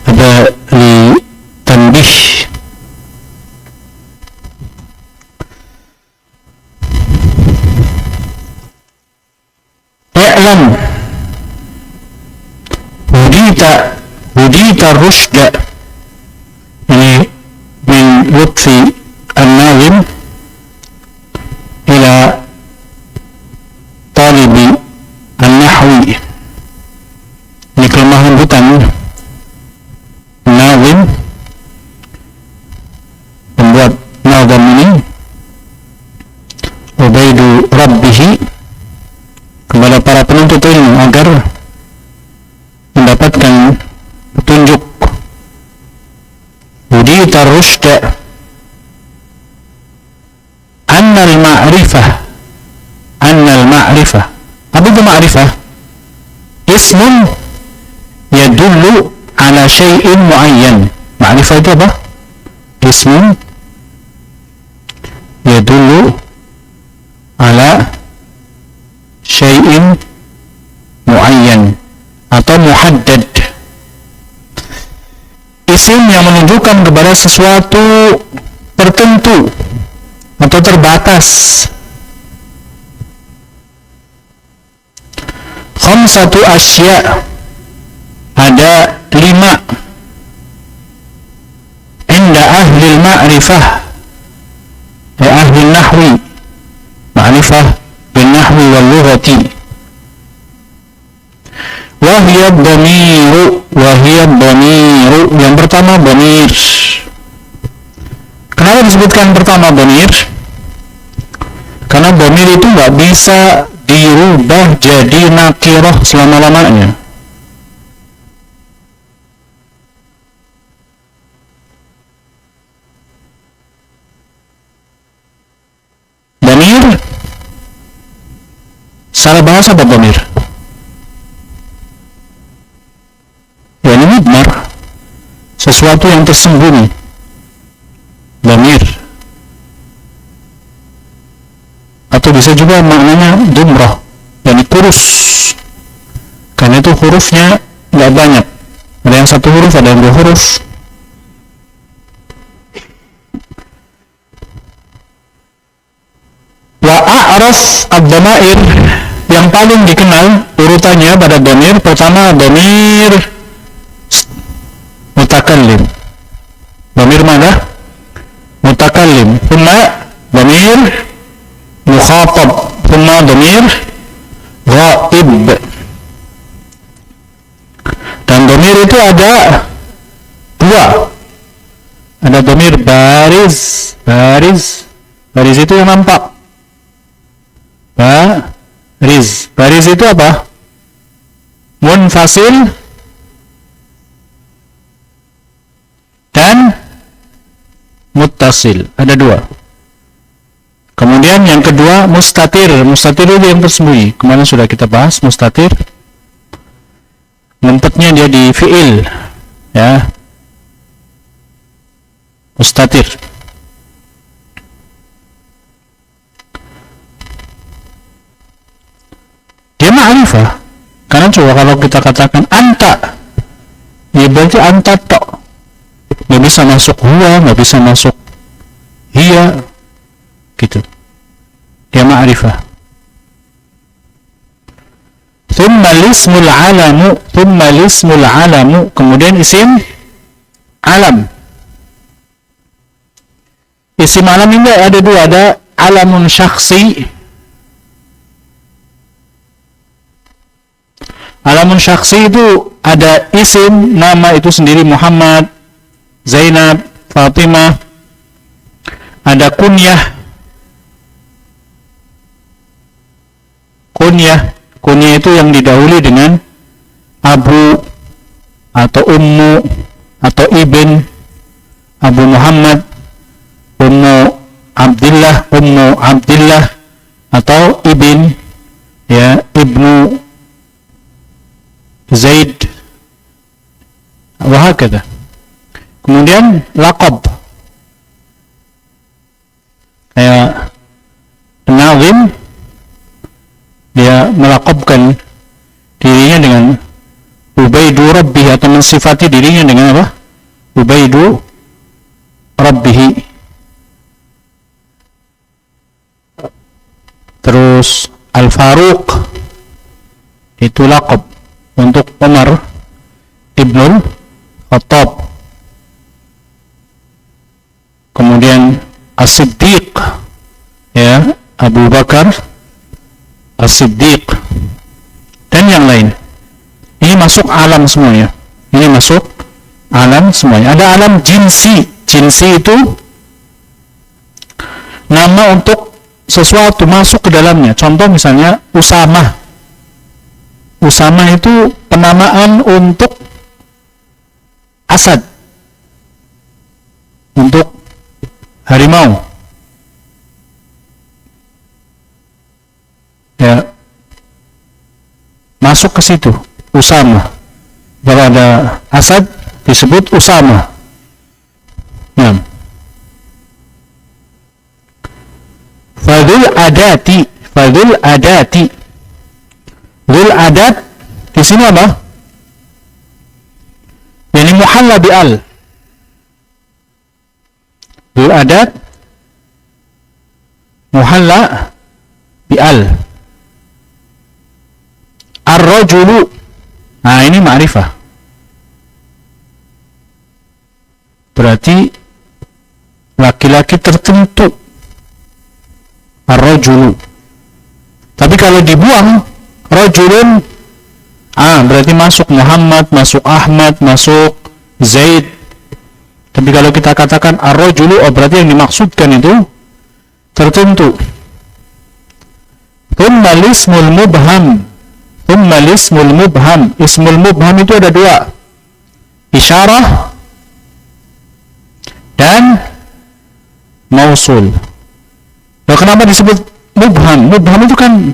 Ada li tanbih. I'lam hudita rusda, ini min lutfi an-nazim ila talibi an-nahwi. Ini kelemahan hutan nazim, pembuat nazam ini ubaidu rabbihi, kepada para penuntut ilmu agar mendapatkan petunjuk. Hudita rusda annal ma'rifah. Apa itu ma'rifah? Ismun yadullu ala syai'in muayyan. Ma'rifah itu apa? Ismun yadullu ala syai'in muayyan atau muhaddad. Isim yang menunjukkan kepada sesuatu tertentu atau terbatas. Khamsatu asya, ada 5 inda ahli ma'rifah ya ahli nahwi, ma'rifah bin nahwi wal lughati. Wahiyad dhamiru, yang pertama dhamir. Kenapa disebutkan pertama dhamir? Karena dhamir itu nggak bisa dirubah jadi nakirah selama-lamanya. Dhamir, secara bahasa apa dhamir? Ya, ini mudmar, sesuatu yang tersembunyi. Dhamir, atau bisa juga maknanya dumrah, yani kurus, karena itu hurufnya nggak banyak, ada yang 1 huruf, ada yang 2 huruf. A'raf ad-dhamair yang paling dikenal urutannya pada dhamir, pertama dhamir mutakallim. Dhamir mana? Mutakallim. Thumma dhamir mukhatab. Thumma dhamir ghaib. Dan dhamir itu ada dua. Ada dhamir bariz. Bariz itu yang nampak. Bariz itu apa? Munfasil dan muttasil. Ada dua. Kemudian yang kedua mustatir. Mustatir itu yang tersembunyi. Kemarin sudah kita bahas mustatir. Ngumpetnya dia di fi'il, ya. Mustatir. Dia ma'rifah. Karena coba kalau kita katakan anta, ya berarti anta tok. Nggak bisa masuk huwa, nggak bisa masuk hiya, gitu. Dia ma'rifah. Thumma lismul alamu, kemudian isim alam. Isim alam ini ada dua, ada alamun syakhsi. Alamun syakhsi itu ada isim, nama itu sendiri Muhammad, Zainab, Fatimah. Ada kunyah. Kunyah itu yang didahului dengan Abu atau Ummu atau Ibn. Abu Muhammad, Ummu Abdillah atau Ibn, ya, Ibnu Zaid, wahakadha. Kemudian laqab, kayak Nazim, dia melaqabkan dirinya dengan Ubaidu Rabbih, atau mensifati dirinya dengan apa? Ubaidu Rabbih. Terus Al-Faruq itu laqab untuk Umar Ibnul Khattab. Kemudian As-Siddiq, ya, Abu Bakar As-Siddiq, dan yang lain. Ini masuk alam semuanya. Ini masuk alam semuanya. Ada alam jinsi. Jinsi itu nama untuk sesuatu masuk ke dalamnya. Contoh misalnya Usamah. Usamah itu penamaan untuk asad, untuk harimau, ya, masuk ke situ Usamah. Kalau ada asad disebut Usamah. Nah, Fadul adati. Dzul adat di sini apa? Yani muhalla bi al. Dzul adat muhalla bi al. Ar-rajulu. Nah, ini ma'rifah. Berarti laki-laki tertentu. Ar-rajulu. Tapi kalau dibuang rajulun, berarti masuk Muhammad, masuk Ahmad, masuk Zaid. Tapi kalau kita katakan ar-rajulu, berarti yang dimaksudkan itu tertentu. Thumma lismul mubham. Ismul mubham itu ada dua, isyarah dan mausul. Nah, kenapa disebut mubham? Mubham itu kan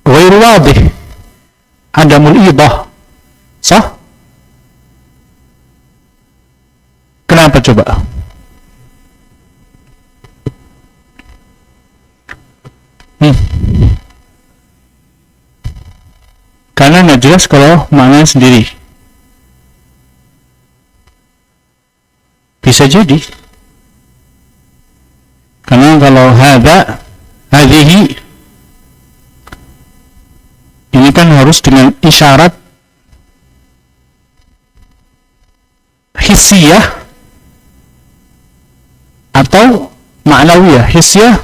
ghairu wadih, adamul idah, sah? Kenapa coba? Karena nggak jelas kalau maknanya sendiri. Bisa jadi. Karena kalau hadza harus dengan isyarat hissiyah atau ma'nawiyah. Hissiyah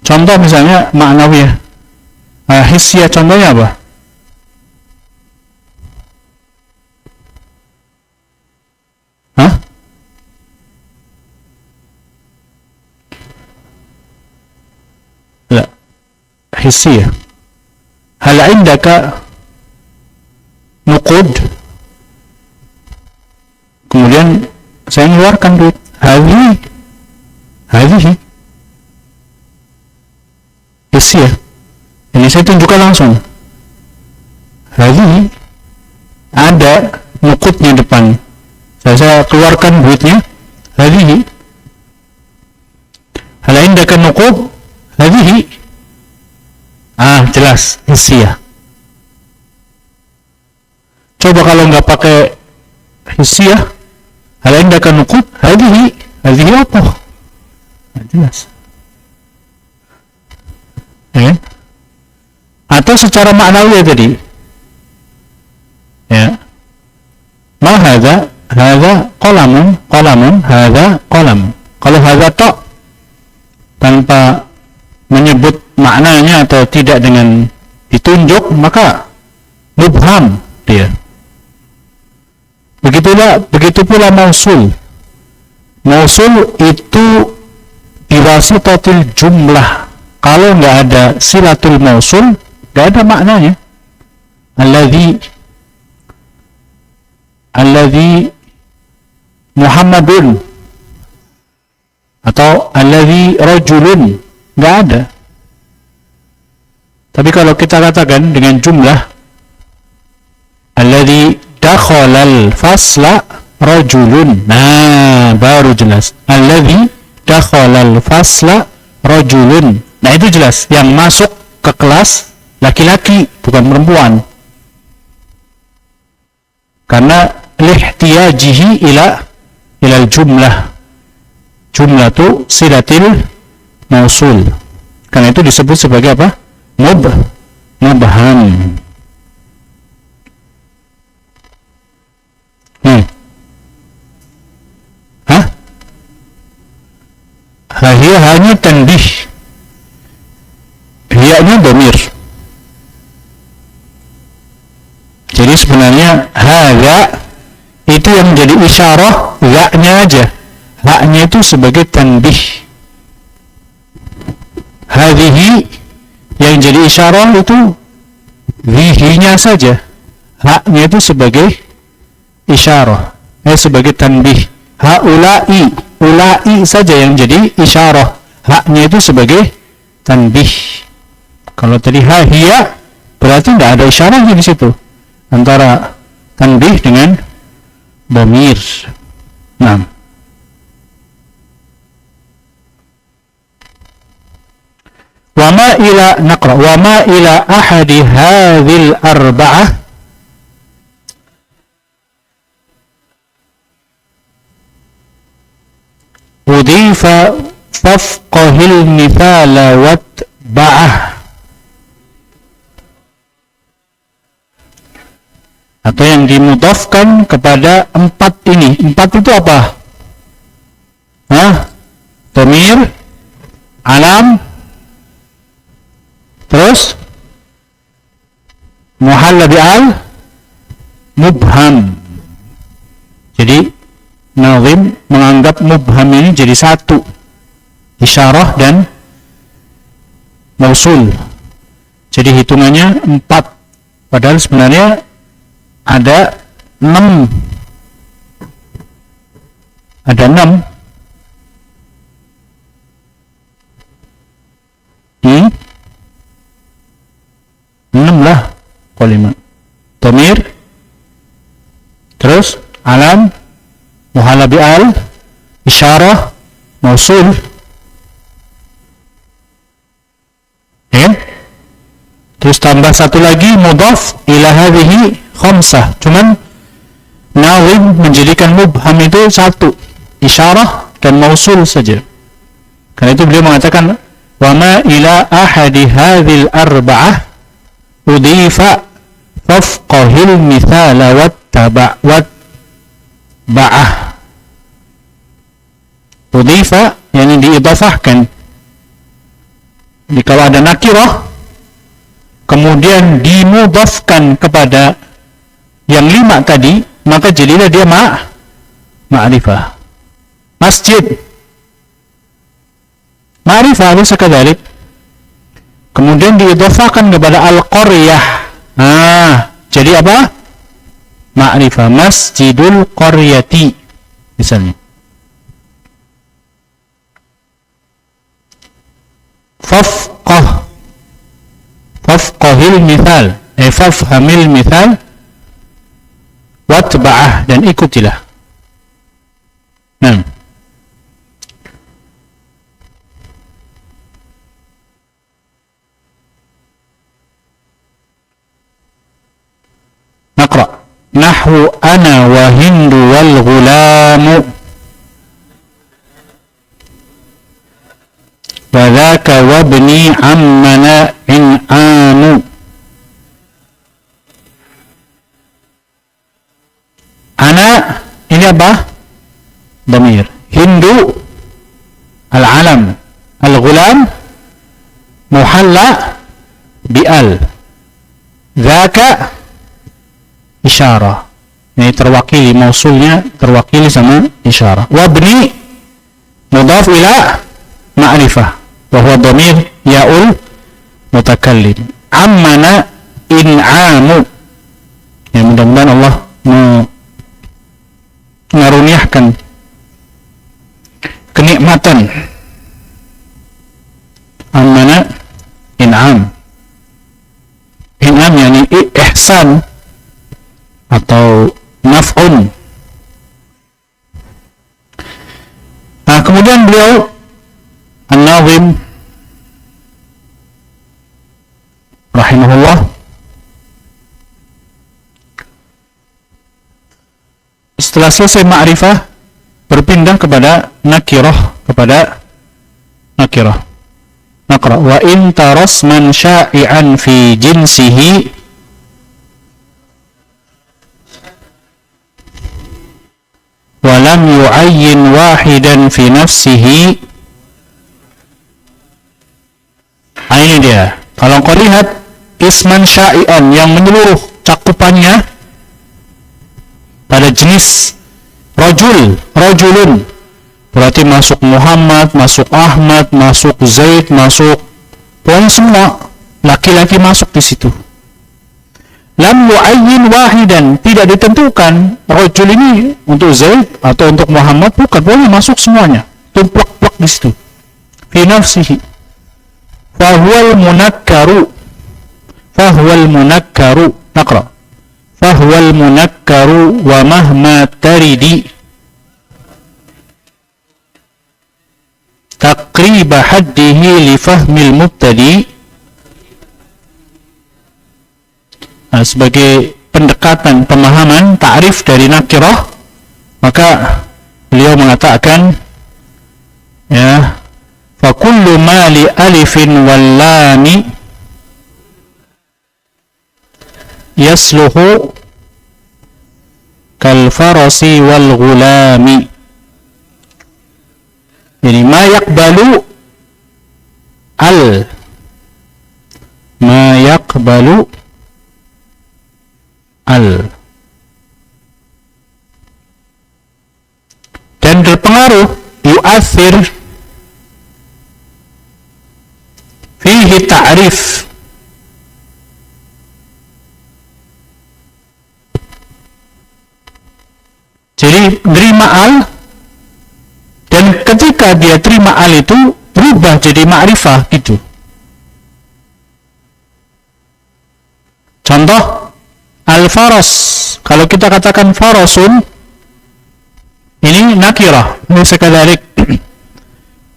contoh misalnya ma'nawiyah. Hissiyah contohnya apa? Hah? La. Hissiyah. Hal indaka nuqud? Kemudian saya mengeluarkan duit. Hadhihi hissiyah. Ini saya tunjukkan langsung. Hadhihi, ada nukutnya depan. Saya keluarkan duitnya. Hadhihi. Hal indaka nuqud? Hadhihi. Jelas hissiyah. Coba kalau nggak pakai hissiyah, hal indaka nuqud? Hadhihi. Hadhihi apa? Jelas. Ya. Atau secara maknawi tadi. Ya. Ma hadza? Hadza qalamun, hadza qalam. Kalau hadza tok tanpa menyebut maknanya atau tidak dengan ditunjuk, maka mubham dia. Begitu pula mausul. Mausul itu biwasitatil jumlah. Kalau nggak ada silatul mausul, nggak ada maknanya. Alladhi Muhammadun atau alladhi rajulun, nggak ada. Tapi kalau kita katakan dengan jumlah, alladhi dakhalal fasla rajulun, baru jelas. Alladhi dakhalal fasla rajulun, itu jelas, yang masuk ke kelas laki-laki, bukan perempuan. Karena lihtiyajihi ilal jumlah tu silatil mausul. Karena itu disebut sebagai apa? Mubham. Hiya hanya tanbih. Hiyanya dhamir. Jadi sebenarnya hadza itu yang menjadi isyarah, ya-nya aja. Ha-nya itu sebagai tanbih. Hadhihi yang jadi isyarah itu hihinya saja. Ha-nya itu sebagai isyarah, sebagai tanbih. Ulai saja yang jadi isyarah. Ha-nya itu sebagai tanbih. Kalau tadi hiya berarti tidak ada isyarahnya di situ antara tanbih dengan dhamir. Wa ma ila ahadi hadhil arba'ah udhifa fafqahil mithala watba'ah, atau yang dimudhafkan kepada empat ini. Empat itu apa? Dhamir, alam, terus muhalla bi'al, mubham. Jadi nazim menganggap mubham ini jadi satu, isyarah dan mausul. Jadi hitungannya 4, padahal sebenarnya ada 6. Ada 6. 6 lah. Kalimat dhamir, terus alam, muhalla bi'al, isyarah, mausul. Terus tambah satu lagi mudhaf ila hadhihi khamsah. Cuman nazim menjadikan mubham itu satu, isyarah dan mausul saja. Karena itu beliau mengatakan wa ma ila ahadi hadhil arba'ah udifa fafqahil mithala wattaba' ba'ah. Udifa yang diidafahkan. Jika ada nakirah kemudian dimudafkan kepada yang 5 tadi, maka jadilah dia ma'rifah. Masjid ma'rifah bisa kadalik. Kemudian diidafahkan kepada al-qaryah. Jadi apa? Ma'rifah. Masjidul qaryati misalnya. Fafqahil mithal, fafhamil mithal watba'ah, dan ikutilah. Naqra. Nahwu ana wa hindu wal ghulamu wa dhaka wabni ammana in'amu. Ana ini apa? Dhamir. Hindu al-alam, al-ghulam muhalla bi'al, dhaka isyarah. Ini terwakili, mausulnya terwakili sama isyarah. Wabni mudhaf ila ma'rifah wa huwa dhamir ya'ul mutakallim. Ammana in'amu. Ya, mudah-mudahan Allah mengaruniakan kenikmatan. Ammana in'am. In'am yani ihsan atau naf'un. Nah, kemudian beliau An-Nazim rahimahullah setelah selesai ma'rifah berpindah kepada nakirah, Naqra. Wa in taras man sya'i'an fi jinsihi wa lam yu'ayyin wahidan fi nafsihi. Ini dia. Kalau kau lihat isman sya'i'an yang menyeluruh cakupannya pada jenis rajulun, berarti masuk Muhammad, masuk Ahmad, masuk Zaid, masuk pokoknya semua laki-laki masuk di situ. Lam yu'ayyin wahidan, tidak ditentukan rajul ini untuk Zaid atau untuk Muhammad, bukan, pokoknya masuk semuanya, tumplak-plak di situ. Fi nafsihi fahuwal munakkaru. Naqra. Fahuwal munakkaru wa mahma taridi taqriba haddihi li fahmil mubtadi. Nah, sebagai pendekatan pemahaman ta'rif dari nakirah, maka beliau mengatakan ya, fa kullu ma li alifin wal lami yasluhu kal farasi wal ghulami. Jadi ma yaqbalu dan berpengaruh yu'athir fihi ta'rif. Jadi terima al, dan ketika dia terima al itu berubah jadi ma'rifah gitu. Contoh al-faras, kalau kita katakan farasun, ini nakirah, ini sekadarik.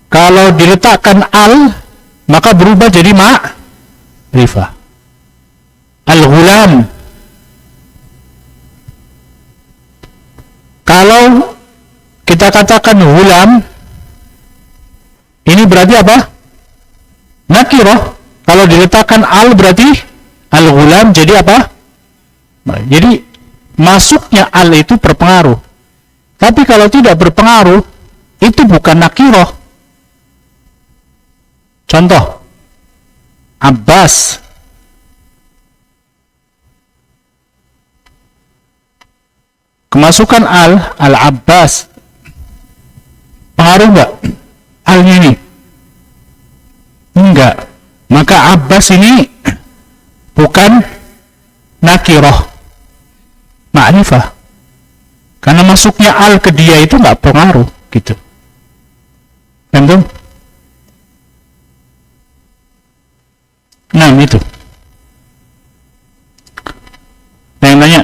Kalau diletakkan al, maka berubah jadi ma'rifah. Al-ghulam, kalau kita katakan ghulam, Ini berarti apa? Nakirah. Kalau diletakkan al berarti al-ghulam jadi apa? Jadi masuknya al itu berpengaruh. Tapi kalau tidak berpengaruh, itu bukan nakirah. Contoh, Abbas. Kemasukan al-Abbas. Pengaruh enggak? Alnya ini? Enggak. Maka Abbas ini bukan nakirah, ma'rifah. Karena masuknya al ke dia itu enggak pengaruh gitu. Tentu? Nah, itu. Yang nanya.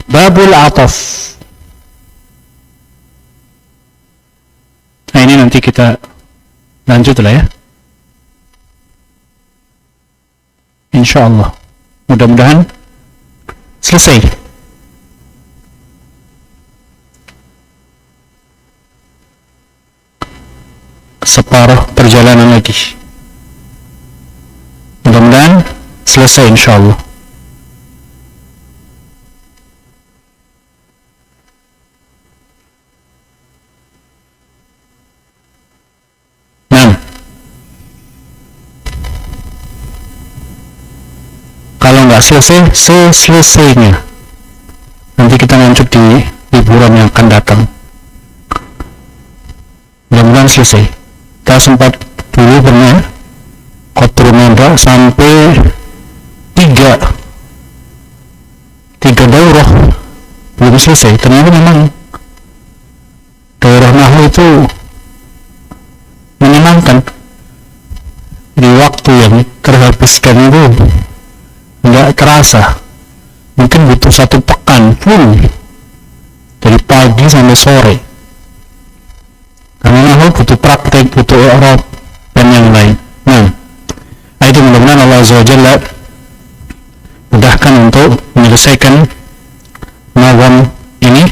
Babul ataf. Nah, ini nanti kita lanjut lah ya. Insyaallah. Mudah-mudahan selesai. Separuh perjalanan lagi. Mudah-mudahan selesai insyaallah. Kalau nggak selesai, selesainya. Nanti kita lanjut di liburan yang akan datang. Mudah-mudahan selesai. Kita sempat dulu pernah Qatrul Mada sampai tiga daurah belum selesai. Ternyata memang daurah nahwu itu menyenangkan. Di waktu yang terhabiskan itu nggak terasa, mungkin butuh 1 pekan full dari pagi sampai sore, karena nahwu butuh praktek, butuh i'rab dan yang lain. Nah, itu mudah-mudahan Allah Azza wa Jalla mudahkan untuk menyelesaikan nazam ini.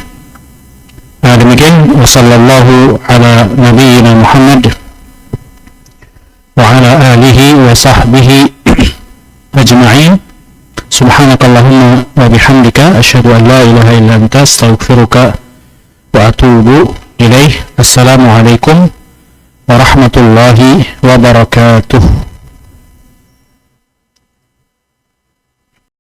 Nah, demikian wassallallahu ala nabiyyina Muhammad wa ala alihi wa sahbihi ajma'in. Subhanakallahumma wa bihamdika asyhadu an la ilaha illa anta astaghfiruka wa atubu ilaih. Assalamualaikum warahmatullahi wabarakatuh.